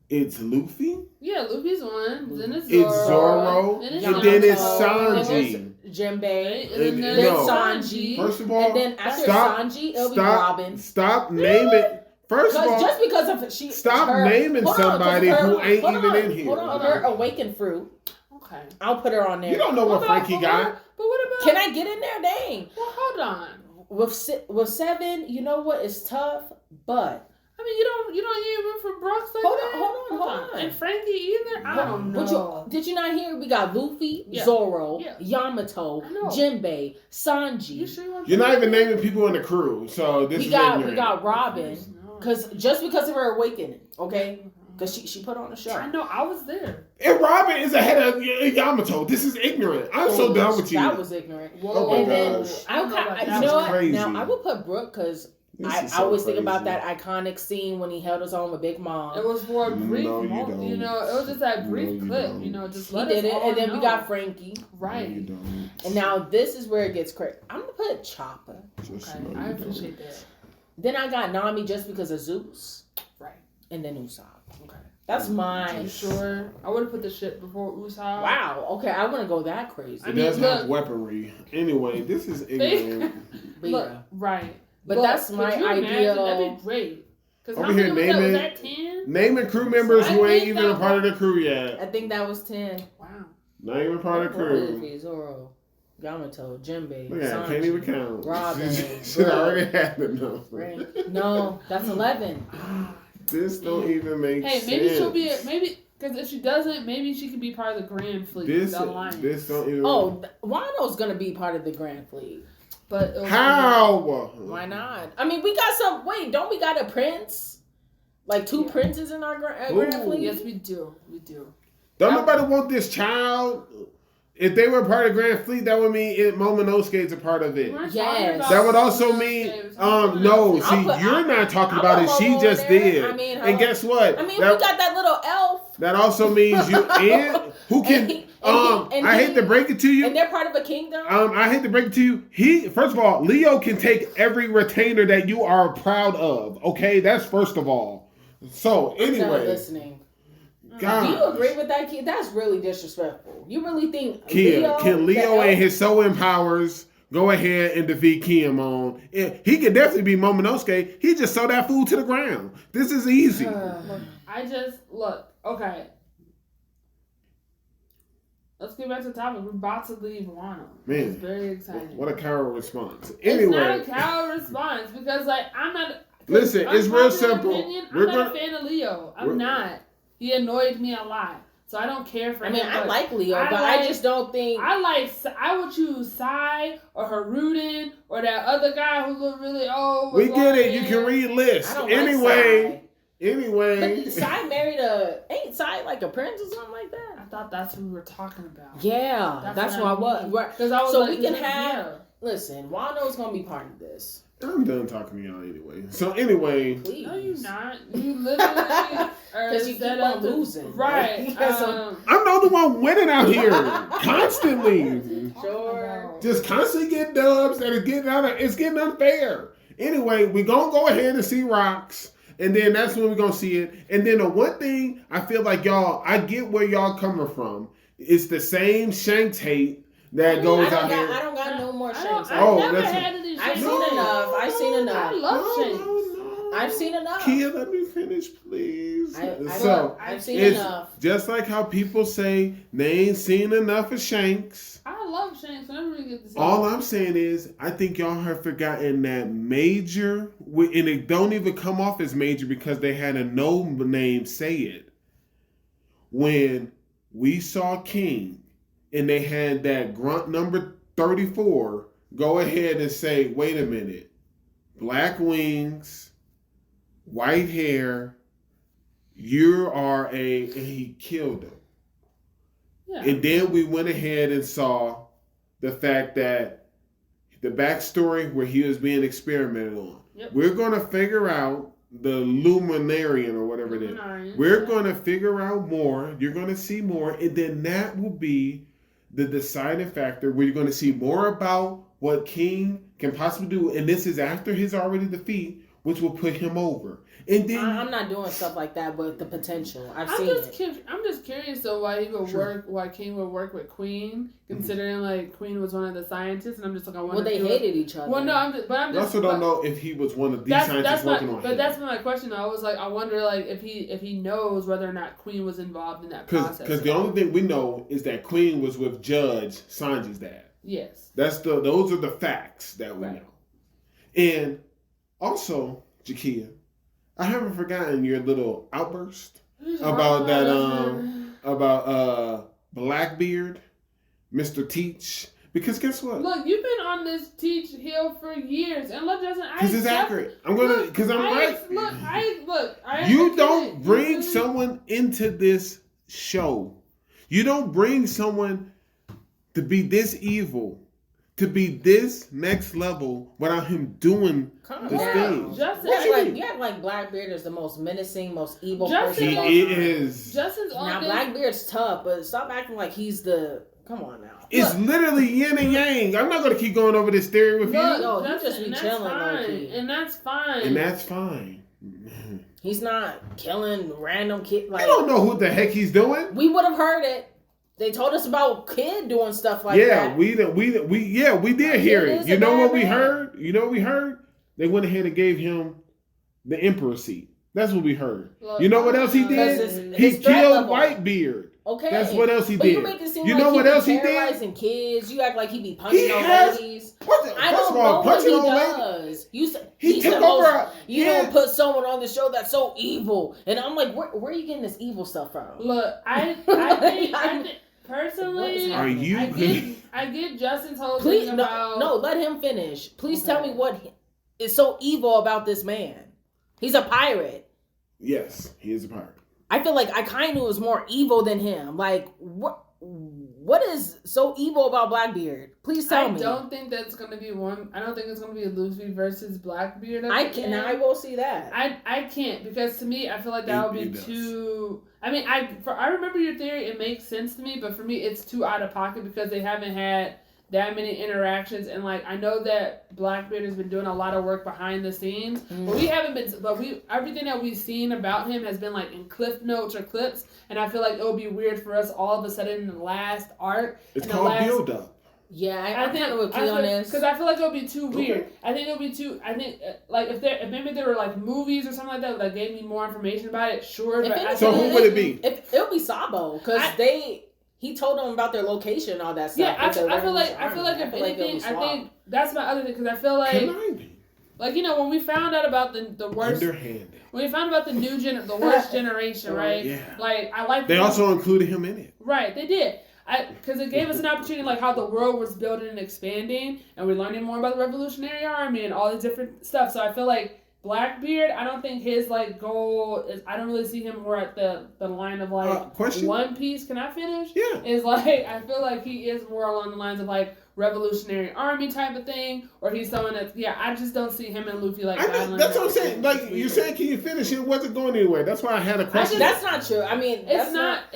it's Luffy, Yeah, Luffy's one. Then it's Zoro. it's Zoro, Then it's and then it's Yamato, and Sanji. then Jinbei, And then And- there's then no. Sanji, First of all, and then after stop- Sanji, it'll be stop, Robin. stop naming. First of Because all, just because of she, stop her, naming hold on, 'cause somebody her- who ain't hold even on, in here. Hold on, her awakened fruit. Okay. I'll put her on there. you don't know what Hold on, Frankie but got. But what about? Can I get in there? Dang. Well, hold on. With 7, you know what? It's tough, but I mean, you don't hear room for Brooks like Hold that? on, hold on. And Frankie either? I don't Would know. did you not hear? We got Luffy, Yeah. Zoro, Yeah. Yamato, I know. Jinbei, Sanji. You sure you want You're not even Frankie? naming people in the crew, so this We is got ignorant. Robin, No. because just because of her awakening, okay? Because she put on a show. I know, I was there. And Robin is ahead of Yamato. This is ignorant. I'm so done with you. That was ignorant. Oh my And then gosh. I, don't know about you that. know what? Crazy. Now I would put Brooke because This I is so always think about crazy. that iconic scene when he held his own with Big Mom. It was for a brief No, you moment, don't. it was just that No, brief you clip, don't. just He let did us it, all and then we know. got Frankie. Right. No, you don't. And now this is where it gets crazy. I'm gonna put Chopper. Just Okay, no, you I don't. appreciate that. Then I got Nami just because of Zeus, Right. and then Usopp. Okay, that's mine. You sure? I would have put the shit before Usopp. Wow. Okay, I want to go that crazy. I It mean, does have look. weaponry. Anyway, this is ignorant. But Look, yeah. right. But that's could my you imagine? ideal- That'd be great. Because Over how here many was that? Was naming- that 10? Naming crew members who I ain't think even a that part of the crew yet. I think that was 10. Wow. Not even part of the crew. Luffy, Zoro, Yamato, Jinbei, Look at that, Sanji, can't even count. Robin, Shit, I already had enough. Frank. No, that's 11. This don't even make Hey, sense. maybe she'll be. Maybe Because if she doesn't, maybe she could be part of the Grand Fleet. This the Alliance. Wano's gonna be part of the Grand Fleet. But how? Why not? I mean, we got some. Wait, don't we got a prince? Like two princes in our Grand Fleet? Yes, we do. We do. Don't nobody want this child? If they were part of Grand Fleet, that would mean Momonosuke's a part of it. Yes. That would also mean, no, see, you're not talking about it. She just did. I mean, and guess what? I mean, we got that little elf. That also means you, and who can, I hate to break it to you. And they're part of a kingdom. I hate to break it to you. First of all, Leo can take every retainer that you are proud of. Okay? That's first of all. So, anyway. I'm not listening. God. Do you agree with that, Kia? That's really disrespectful. You really think Kia, can Leo and his Soul Powers go ahead and defeat Kinemon? He could definitely be Momonosuke. He just saw that fool to the ground. This is easy. Okay. Let's get back to the topic. We're about to leave Wano. Man, it's very exciting. What a coward response. Anyway, it's not a coward response because, like, I'm not. Listen, it's real simple. I'm not a fan of Leo. I'm not. He annoyed me a lot, so I don't care for him. I mean, I like Leo, I just don't think I would choose Sai or Haruden or that other guy who looked really old. We get it. You can read lists. Anyway. But Sai married ain't Sai like a prince or something like that? I thought that's who we were talking about. Yeah, that's what I was. Right. So like, we can have. Listen, Wano's gonna be part of this. I'm done talking to y'all anyway. So anyway, please. No, you're not. You literally because you keep on losing, right? I'm the only one winning out here constantly. Sure. Just constantly getting dubs, and it's getting unfair. Anyway, we gonna go ahead and see Rocks, and then that's when we're gonna see it. And then the one thing I feel like y'all, I get where y'all coming from. It's the same Shanks hate that goes out here. I don't got no more Shanks. I've seen enough. I love Shanks. I've seen enough. Kia, let me finish, please. I've seen enough. Just like how people say they ain't seen enough of Shanks. I love Shanks. I really get to see all I'm saying is, I think y'all have forgotten that Major, and it don't even come off as Major because they had a no name say it. When we saw King, and they had that grunt number 34 go ahead and say, wait a minute, black wings, white hair, you are and he killed him. Yeah. And then we went ahead and saw the fact that the backstory where he was being experimented on. Yep. We're going to figure out the Luminarian or whatever it is. We're going to figure out more. You're going to see more. And then that will be the deciding factor where you're going to see more about what King can possibly do. And this is after his already defeat, which will put him over. And then I'm not doing stuff like that with the potential. I'm just curious though why he would work, why King would work with Queen, considering like Queen was one of the scientists, and I'm just like, I wonder. Well, they hated each other. Well, no, I'm just. I also don't know if he was one of these scientists working on him. But that's my question. I was like, I wonder like if he knows whether or not Queen was involved in that process. Because the only thing we know is that Queen was with Judge Sanji's dad. Yes. Those are the facts that we know. And also, Jakia, I haven't forgotten your little outburst about that about Blackbeard, Mr. Teach. Because guess what? Look, you've been on this Teach hill for years, and look, because it's accurate. I'm gonna because I'm right. You don't bring someone into this show. You don't bring someone to be this evil, to be this next level without him doing this thing. You act like Blackbeard is the most menacing, most evil person. He is. Now Blackbeard's tough, but stop acting like he's the. Come on now. It's literally yin and yang. I'm not going to keep going over this theory with you. No, you just be chilling. And that's fine. And that's fine. He's not killing random kids. Like, I don't know who the heck he's doing. We would have heard it. They told us about Kid doing stuff like that. Yeah, we did hear it. You know what we heard? They went ahead and gave him the Emperor seat. That's what we heard. Look, you know what else he did? He killed Whitebeard. Okay. That's what else he but did. You make it seem You like know he what be else he did? terrorizing kids. You act like he be punching He old has- ladies. First I of don't know all, what punching he old lady. does. He He took the over. most- You don't put someone on the show that's so evil, and I'm like, where are you getting this evil stuff from? Look, I think personally, Are you? I get Justin's whole Please, thing about no, let him finish. Please Okay. tell me what is so evil about this man. He's a pirate. Yes, he is a pirate. I feel like Akainu is more evil than him. Like, what is so evil about Blackbeard? Please tell me. I don't think that's gonna be one. I don't think it's gonna be Luffy versus Blackbeard. I will see that. I can't, because to me I feel like that would be too. I mean, I remember your theory. It makes sense to me, but for me it's too out of pocket because they haven't had that many interactions, and like I know that Blackbeard has been doing a lot of work behind the scenes, but we haven't been. But everything that we've seen about him has been like in cliff notes or clips, and I feel like it would be weird for us all of a sudden in the last arc. It's called build up. Yeah, I think with key on this because I feel like it would be too weird. I think it would be too. I think like if maybe there were like movies or something like that that gave me more information about it. Sure, but so who would it be? It'll be Sabo because he told them about their location and all that stuff. Yeah, I feel like if anything, I think that's my other thing because I feel like you know when we found out about the worst underhanded. When we found about the worst generation, right? Yeah. Like I like. They also included him in it. Right, they did. Because it gave us an opportunity, like how the world was building and expanding, and we're learning more about the Revolutionary Army and all this different stuff. So I feel like Blackbeard, I don't think his like goal is. I don't really see him more at the line of like One Piece. Can I finish? Yeah. Is like I feel like he is more along the lines of like Revolutionary Army type of thing, or he's someone that's I just don't see him and Luffy like. That's what I'm saying. Like you said, can you finish? It wasn't going anywhere. That's why I had a question. That's not true. I mean, that's not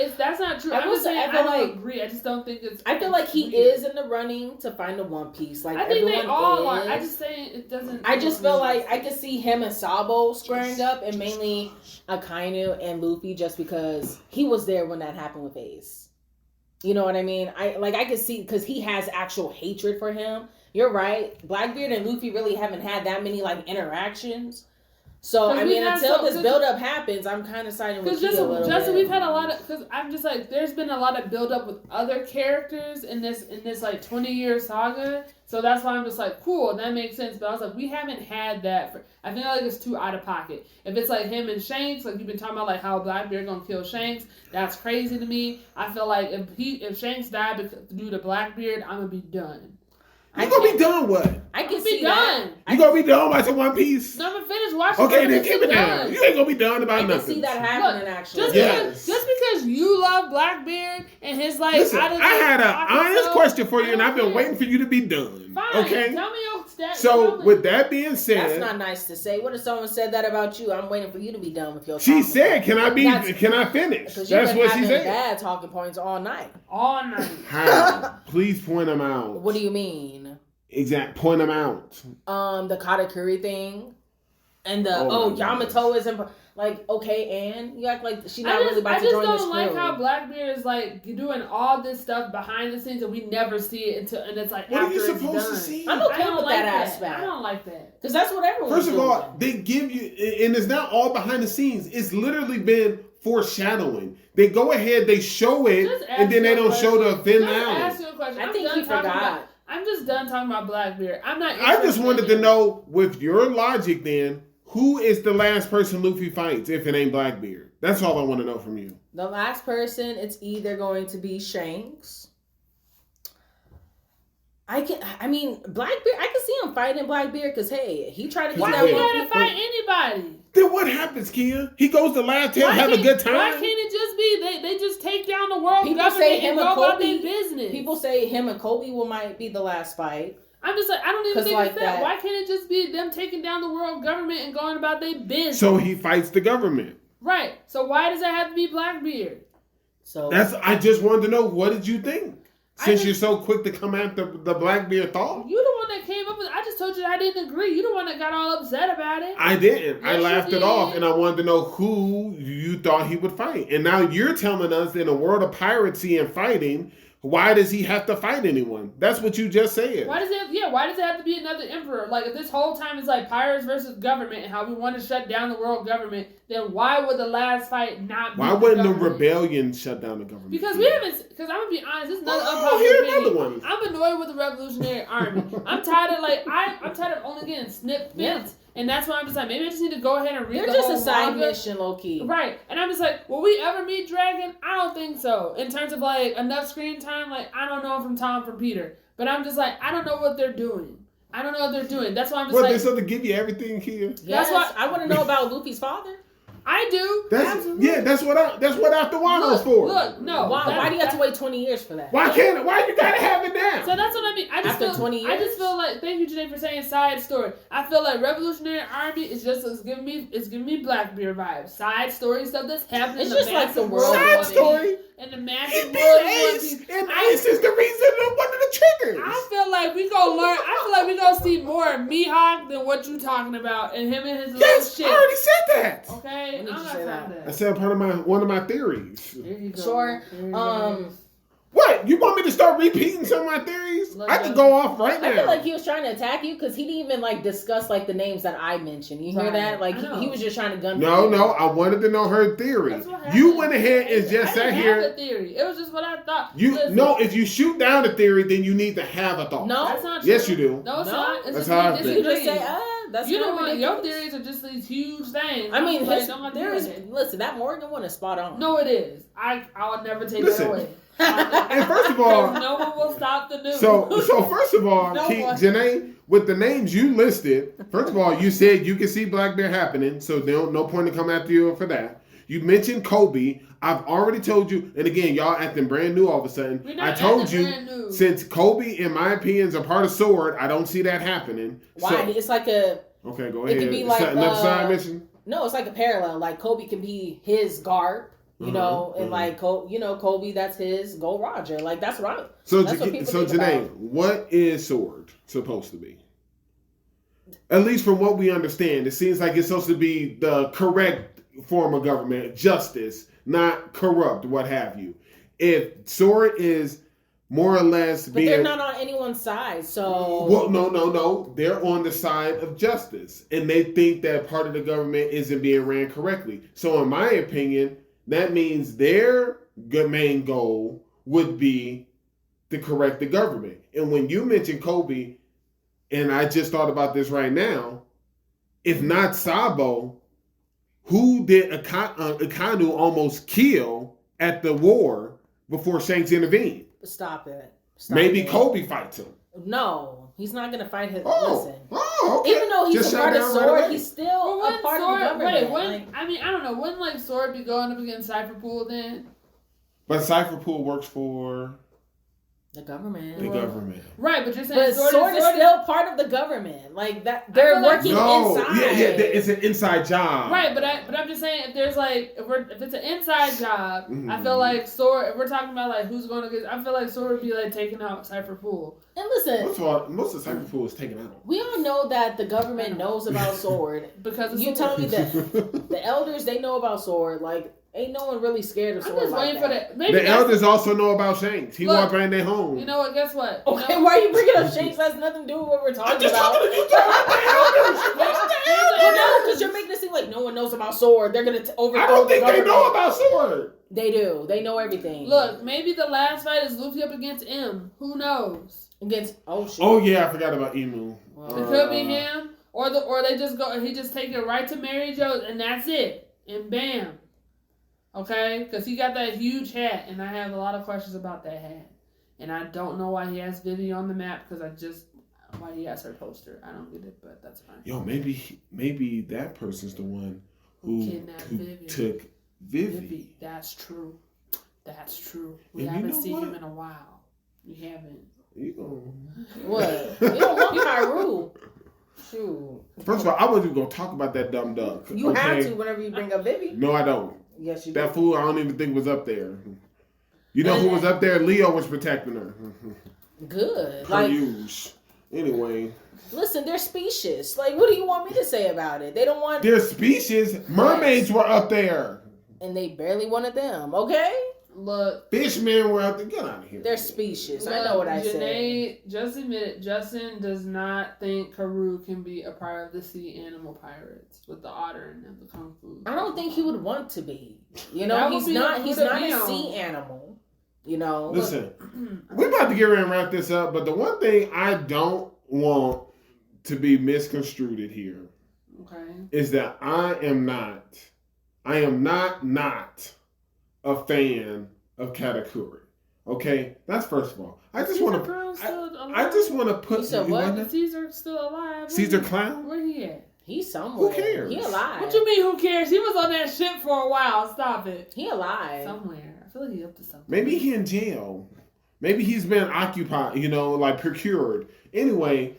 true. I'm just saying. I don't agree. I just don't think it's. I feel like he is in the running to find the One Piece. Like I think everyone they all are. is. I just say it doesn't. I just feel like I could see him and Sabo squaring up, and mainly Akainu and Luffy, just because he was there when that happened with Ace. You know what I mean? I could see because he has actual hatred for him. You're right. Blackbeard and Luffy really haven't had that many like interactions. So I mean, until this build-up happens, I'm kind of siding with you a little bit. Justin, we've had a lot of because I'm just like there's been a lot of build-up with other characters in this like 20-year saga. So that's why I'm just like, cool, that makes sense. But I was like, we haven't had that. I think like it's too out of pocket. If it's like him and Shanks, like you've been talking about, like how Blackbeard gonna kill Shanks, that's crazy to me. I feel like if Shanks died due to Blackbeard, I'm gonna be done. You gonna be done what? I can be done. You gonna be done by some One Piece? No, I'm gonna finish watching. Okay, then keep it down. You ain't gonna be done about nothing. I can see that happening actually. Just because you love Blackbeard and his like. Listen, I had an honest question for you, and I've been waiting for you to be done. Fine. Okay. Tell me your stats. So with that being said, that's not nice to say. What if someone said that about you? I'm waiting for you to be done with your. She said, "Can I finish?" That's what she said. Bad talking points all night. All night. How? Please point them out. What do you mean? Exact. Point them out. The Katakuri thing, and the Yamato isn't like okay, and you act like she's not really about to join this crew. I just don't like how Blackbeard is like doing all this stuff behind the scenes and we never see it and it's like what after are you it's supposed done. to see? I'm okay with that aspect. I don't like that because that's what everyone. First of all, they give you, and it's not all behind the scenes. It's literally been foreshadowing. They go ahead, they show it, and then they don't show the finale. Ask you a question. I think he forgot. I'm just done talking about Blackbeard. I just wanted to know, with your logic then, who is the last person Luffy fights if it ain't Blackbeard? That's all I want to know from you. The last person, it's either going to be Shanks. Blackbeard, I can see him fighting Blackbeard because, hey, he tried to get that. Why he gotta fight anybody? Then what happens, Kia? He goes to Last Tale, have a good time. Why can't it just be they just take down the world People government say him and go about their business? People say him and Kobe might be the last fight. I'm just like, I don't even think like it's that. Why can't it just be them taking down the world government and going about their business? So he fights the government. Right. So why does that have to be Blackbeard? So I just wanted to know, what did you think? Since you're so quick to come at the Blackbeard thought. You the one that came up with it. I just told you I didn't agree. You the one that got all upset about it. I didn't. Yes, I laughed it off, and I wanted to know who you thought he would fight. And now you're telling us, in a world of piracy and fighting, Why does he have to fight anyone? That's what you just said. Why does it have to be another emperor? Like, if this whole time it's like pirates versus government and how we want to shut down the world government, then why would the last fight not be Why wouldn't the rebellion shut down the government? Because I'm gonna be honest, this is another another one. I'm annoyed with the Revolutionary Army. I'm tired of only getting snippets. Yeah. And that's why I'm just like, maybe I just need to go ahead and read They're the just whole a side manga. mission, low key. Right. And I'm just like, will we ever meet Dragon? I don't think so. In terms of like enough screen time, like I don't know from Tom from Peter. But I'm just like, I don't know what they're doing. That's why I'm just What, they said to give you everything here? Yes, that's why I want to know about Luffy's father. I do. Absolutely. Yeah, that's what After Wano's for. Look, no. Why do you have to wait 20 years for that? Why you gotta have it now? So that's what I mean. After 20 years? I just feel like, thank you, Janae, for saying side story. I feel like Revolutionary Army is giving me Blackbeard vibes. Side story stuff that's happening. It's just like the world. Side story. And the massive And world. Ace is the reason of one of the triggers. I feel like we gonna see more of Mihawk than what you talking about, and him and his little shit. I already said that. Okay, When did you say that? I said one of my theories. There you go. Sure. What? You want me to start repeating some of my theories? I can go off right now. I feel like he was trying to attack you because he didn't even like discuss like the names that I mentioned. You hear that? Like he was just trying to gun. No, I wanted to know her theory. You went ahead and just sat here. I didn't have a theory. It was just what I thought. No, if you shoot down a theory, then you need to have a thought. No, that's not true. Yes, you do. No, it's not. It's that's just how I me feel. You just disagreeing. say, that's you don't want ridiculous. your theories are just these huge things. I mean, like, listen, that Morgan one is spot on. No, it is. I would never take that away. And first of all, no one will stop the news. So first of all, Janae, with the names you listed, first of all, you said you can see Blackbeard happening, so no point to come after you for that. You mentioned Kobe. I've already told you, and again, y'all acting brand new all of a sudden. I told you, since Kobe, in my opinion, is a part of Sword, I don't see that happening. Why? So, it's like a... Okay, go ahead. It could be like... another side mission? No, it's like a parallel. Like, Kobe can be his guard. You know, and like Kobe, that's his Gold Roger. Like that's right. So, that's Janae, what is Sword supposed to be? At least from what we understand, it seems like it's supposed to be the correct form of government, justice, not corrupt, what have you. If Sword is more or less but they're not on anyone's side, so... Well, no. They're on the side of justice. And they think that part of the government isn't being ran correctly. So in my opinion... that means their main goal would be to correct the government. And when you mentioned Kobe, and I just thought about this right now, if not Sabo, who did Akanu almost kill at the war before Shanks intervened? Stop it. Maybe Kobe fights him. No, he's not going to fight his... Listen. Okay. Even though he's just a part of Sword, he's still a part Sword, of the government. I don't know. Wouldn't like Sword be going up against Cypherpool then? But Cypherpool works for... the government. Right, but you're saying Sword is still part of the government. Like that, they're working inside. Yeah, it's an inside job. Right, but I'm just saying if there's like if it's an inside job, I feel like Sword. If we're talking about like who's going to get, I feel like Sword would be like taking out Cypherpool. And listen, most of Cypherpool is taken out. We all know that the government knows about Sword because you tell me that the elders they know about Sword. Like ain't no one really scared of Sword. I'm just waiting for that. Maybe the elders also know about Shanks. He walked right in their home. You know what? Guess what? Okay, why are you bringing up Shanks? That has nothing to do with what we're talking about. No, because you're making it seem like no one knows about Sword. They're gonna overthrow. I don't think they know about Sword. They do. They know everything. Look, maybe the last fight is Luffy up against M. Who knows? Against shit. Oh yeah, I forgot about Emu. It could be him, or they just go. He just take it right to Mary Jo, and that's it. And bam. Okay, because he got that huge hat, and I have a lot of questions about that hat. And I don't know why he has Vivi on the map, because why he has her poster. I don't get it, but that's fine. Yo, maybe that person's the one who took Vivi. That's true. We haven't seen him in a while. We haven't. What? You don't want Hyrule. Shoot. First of all, I wasn't even going to talk about that dumb duck. You have to whenever you bring up Vivi. No, I don't. Yes, you do. That fool, I don't even think was up there. You know who was up there? Leo was protecting her. Good. Anyway. Listen, they're specious. Like, what do you want me to say about it? They don't want... They're species. Mermaids were up there. And they barely wanted them, okay? Look, Fishmen were out there. Get out of here. They're species. I look, know what I Janae, just admit it. Justin does not think Karoo can be a part of the sea animal pirates with the otter and the kung fu. I don't think he would want to be. You That know, would he's be not. who He's to not be a on. sea animal. You know. Listen, we're about to get ready and wrap this up, but the one thing I don't want to be misconstrued here Okay. is that I am not a fan of Katakuri. Okay, that's first of all. I just want to put. You said you what? want that? Caesar's still alive. Caesar Clown? Where he at? He's somewhere. Who cares? He alive. What you mean? Who cares? He was on that ship for a while. Stop it. He alive. Somewhere. I feel like he's up to something. Maybe he in jail. Maybe he's been occupied. Like procured. Anyway.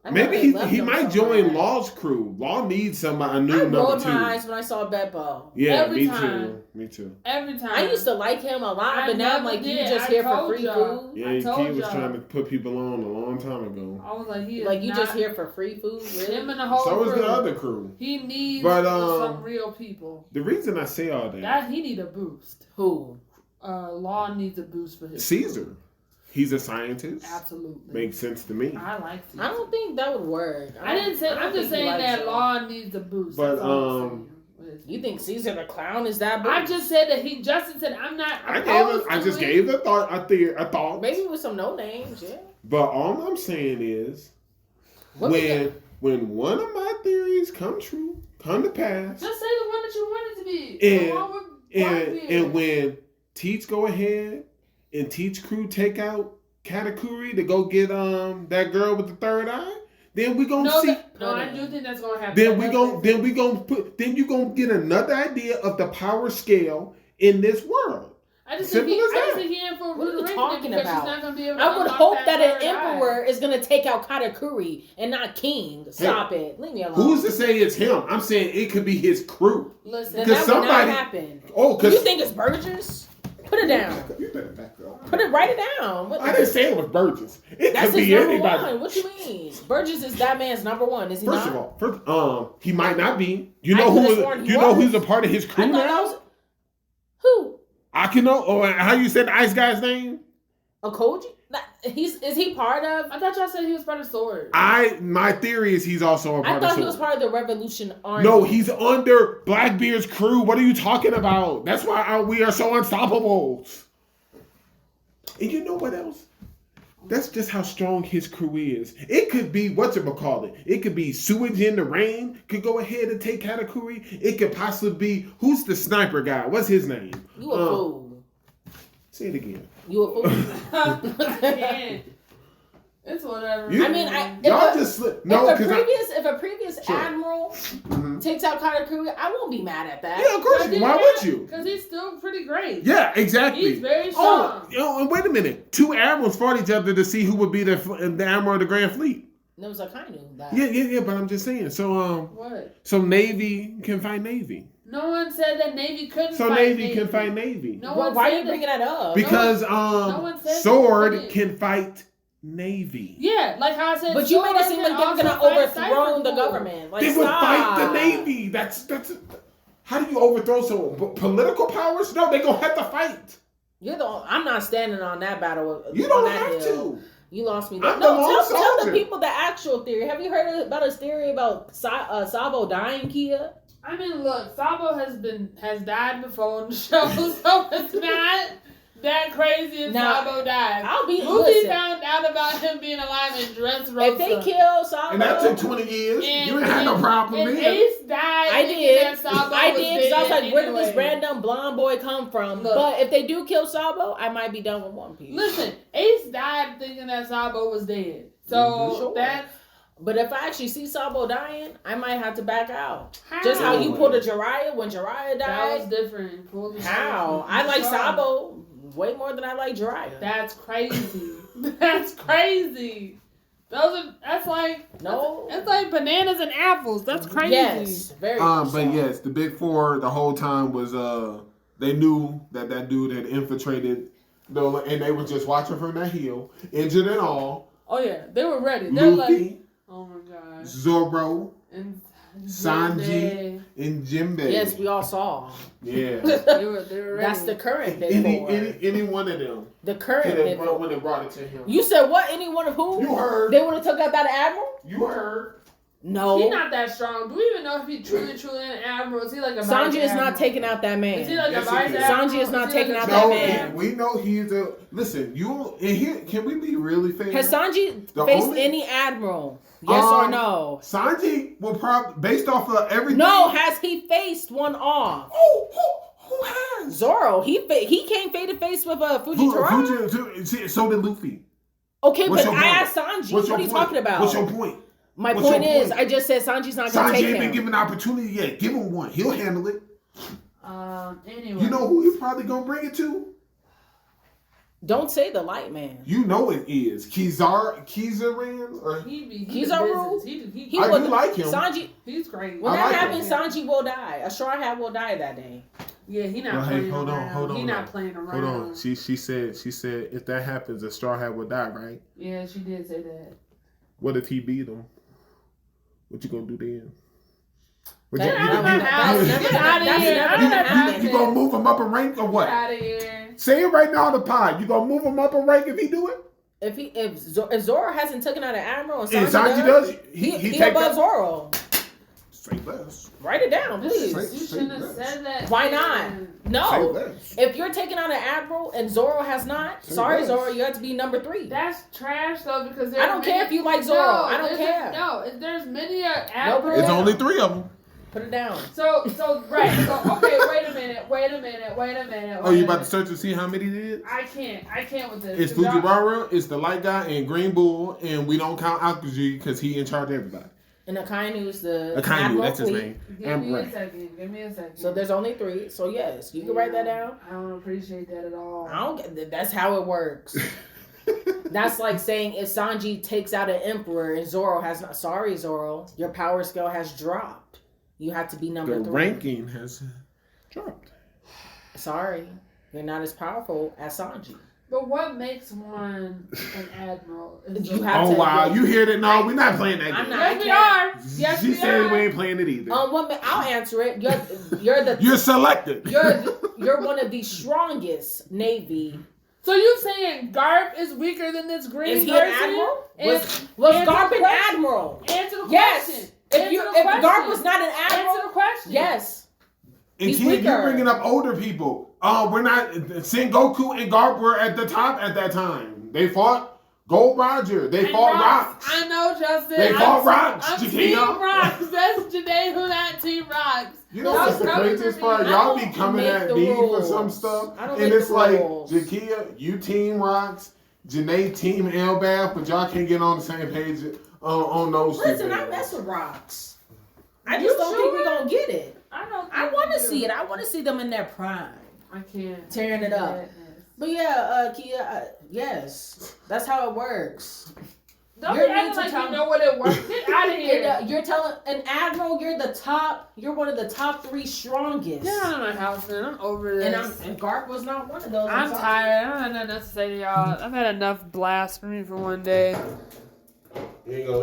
I know Maybe they left he him might somewhere. join Law's crew. Law needs somebody. A new I number rolled 2. my eyes when I saw Beppo. Yeah, Every me time. too. Me too. Every time. I used to like him a lot, I but now I'm never like, you did. just I here for told free y'all. food. Yeah, I he told was y'all. trying to put people on a long time ago. I was like, he is Like, you not, just here for free food? Really? him and the whole So is crew. the other crew. He needs But, some real people. The reason I say all that, He need a boost. Who? Law needs a boost for his Caesar, crew. he's a scientist. Absolutely. Makes sense to me. I like Caesar. I don't think that would work. I didn't say. don't I'm just think he saying likes that him. Law needs a boost. But, That's all I'm saying. You think Caesar the Clown is that big? I just said that Justin said I'm not. I opposed just to it. gave the thought. I thought. Maybe with some no names, yeah. But all I'm saying is, What we when one of my theories come to pass, Just say the one that you want it to be. The one with Blackbeard. and when Teach go ahead and Teach crew take out Katakuri to go get that girl with the third eye, then we gonna see. I do think that's gonna happen. Then you gonna get another idea of the power scale in this world. I just Simple think as that. he in for a What are rude you awakening talking because about? she's not gonna be able to I would unlock hope that an third eye. emperor is gonna take out Katakuri and not King. Stop it. Leave me alone. Who's to say it's him? I'm saying it could be his crew. Listen, Then Because that would somebody- not happen. Oh, You because think it's Burgess? Put it down. You better back up. Write it down. I didn't say it was Burgess. It That's could his be number anybody. one. What you mean? Burgess is that man's number one. Is he First not? of all, he might not be. You I know could've who? sworn he You know was. who's a part of his crew I thought that now? was who? Akino. Or how you said the ice guy's name? Okoji? Is he part of? I thought y'all said he was part of Sword. My theory is he's also a part I thought of he was Sword. part of the Revolution Army. No, he's under Blackbeard's crew. What are you talking about? That's why we are so unstoppable. And you know what else? That's just how strong his crew is. It could be, it could be Sewage in the Rain could go ahead and take Katakuri. It could possibly be, who's the sniper guy? What's his name? You a fool. Say it again. You a fool. Yeah. It's whatever. You- I mean, Y'all just slip. No, if because a previous Sure. admiral Mhm. takes out Katakuri, I won't be mad at that. Yeah, of course. Why would you? Because he's still pretty great. Yeah, exactly. He's very strong. And wait a minute. 2 admirals fought each other to see who would be the admiral of the Grand Fleet. There was a kind of that. Yeah. But I'm just saying. So What? so Navy can fight Navy. No one said that Navy couldn't So fight Navy can fight Navy. No Well, one why are said you bringing that up? Because no one said Sword that. can fight Navy. Yeah, like how I said. But you made it Sword seem like can they were gonna also fight overthrow the Cypher government. Like, They would stop. fight the Navy. That's how do you overthrow someone? But political powers? No, they gonna have to fight. I'm not standing on that battle. You on don't that have hill. to. You lost me. I'm No, the lone tell the soldier. people the actual theory. Have you heard about his theory about Sabo dying, Kia? I mean, look, Sabo has died before on the show, so it's not that crazy if Now, Sabo died. I'll be Luffy listen. found out about him being alive and dressed Rosa. If they kill Sabo, And that took 20 years. You ain't had no problem and there. Ace died. I thinking did. that Sabo I was did. Because I was dead like, where did this anyway. random blonde boy come from? Look. But if they do kill Sabo, I might be done with One Piece. Listen, Ace died thinking that Sabo was dead. So Sure. that's But if I actually see Sabo dying, I might have to back out. how. Just how you way. pulled a Jiraiya when Jiraiya That was died. different. Pull the How? trigger. I like Sorry. Sabo way more than I like Jiraiya. That's crazy. That's crazy. That's like No. That's like bananas and apples. That's crazy. Yes, very much But so. yes, the Big Four the whole time was they knew that dude had infiltrated and they were just watching from that hill, injured and all. Oh yeah, they were ready. They're like, Luffy, oh my god. Zoro, And Sanji, and Jinbei. Yes, we all saw. Yeah. They were ready. That's the current Big Four. Any one of them. The current Big Four. When they brought it to him. You said what? Any one of who? You heard. They would have took out that Admiral? You heard. No. He's not that strong. Do we even know if he truly an admiral? Is he like a Sanji is admiral? not taking out that man. Is he like Yes, a vice he is. admiral? Sanji is not taking out No, that man. and we know he's a. Listen, you and here. Can we be really fair? Has Sanji The faced only- any Admiral? Yes or no? Sanji will probably, based off of everything. No, has he faced one off? Who has? Zoro. He came face to face with Fujitora. So did Luffy. Okay, What's but your I point? asked Sanji. What's What are your you point? talking about? What's your point? My What's point your is, point? I just said Sanji's not going to Sanji take ain't him. been given an opportunity yet. Give him one. He'll handle it. Anyway. You know who he's probably gonna bring it to? Don't say the light man. You know it is Kizaran or He's a rule. I do like him. Sanji. He's great. When I that like happens, him. Sanji will die. A Straw Hat will die that day. Yeah, he not Well, hey, playing hold on, around. hold on He now. not playing around. Hold on. She said if that happens, a Straw Hat will die, right? Yeah, she did say that. What if he beat him? What you gonna do then? What That- you, Get out of my house. Get out of that's here. never I gonna don't happen. you gonna move him up a rank or Get what? out of here. Say it right now on the pod. You gonna move him up a rank if he do it? If Zoro hasn't taken out an Admiral and And Sanji, Sanji does. he take above that. Zoro. Say less. Write it down, please. Say- You shouldn't have said that. Why not? Say No. less. If you're taking out an Admiral and Zoro has not, Say sorry less. Zoro, you have to be number 3. That's trash though because I don't care if you like Zoro. I don't care. There's many admirals. It's only 3 of them. Put it down. So right. So okay, wait a minute. Oh, you about to search to see how many it is? I can't with this. It's Fujiwara, it's the light guy, and Green Bull, and we don't count Akuji because he in charge of everybody. And Akainu's the Akainu, Admiral that's his Fleet. name. Give me Right. a second. Give me a second. So there's only 3. So yes, you can write that down. I don't appreciate that at all. I don't get. That's how it works. That's like saying if Sanji takes out an Emperor and Zoro has not. Sorry, Zoro, your power scale has dropped. You have to be number The 3. ranking has dropped. Sorry, you're not as powerful as Sanji. But what makes one an admiral? You have Oh to- wow, you hear that? No, we're not playing that I'm game. not. Yes, we are. Yes, She we said are. we ain't playing it either. I'll answer it. You're the You're selected. you're one of the strongest Navy. So you saying Garp is weaker than this green Is he person? an admiral? Answer Was answer Garp the an question. admiral? Answer the Yes. question. If Answer you the if question. Garp was not an Answer admiral, the question. yes. And He's kid, weaker. you're bringing up older people. We're not. Sengoku and Garp were at the top at that time. They fought Gold Roger. They And fought Rocks. I know, Justin. They fought Rocks, I'm Jakia. Team Rocks. That's Janae who not Team Rocks. You know what's the Y'all coming craziest for me. part? I Y'all be don't coming make at the me for rules. some stuff, I don't and make it's the like rules. Jakia, you Team Rocks, Janae Team Elbath, but y'all can't get on the same page on those. Listen, two I things. mess with rocks. I You just don't think sure? we're gonna get it. I don't. I want to see it. I want to see them in their prime, I can't. tearing it up. But yeah, Kia, yes, that's how it works. Don't You're be acting mean to like tell you me- know what it works. Get out of here. You're telling an admiral you're the top. You're one of the top 3 strongest. Get out of my house, man. I'm over this. And Garp was not one of those. I'm sorry. tired. I don't have nothing else to say to y'all. I've had enough blasphemy for one day. Here you go.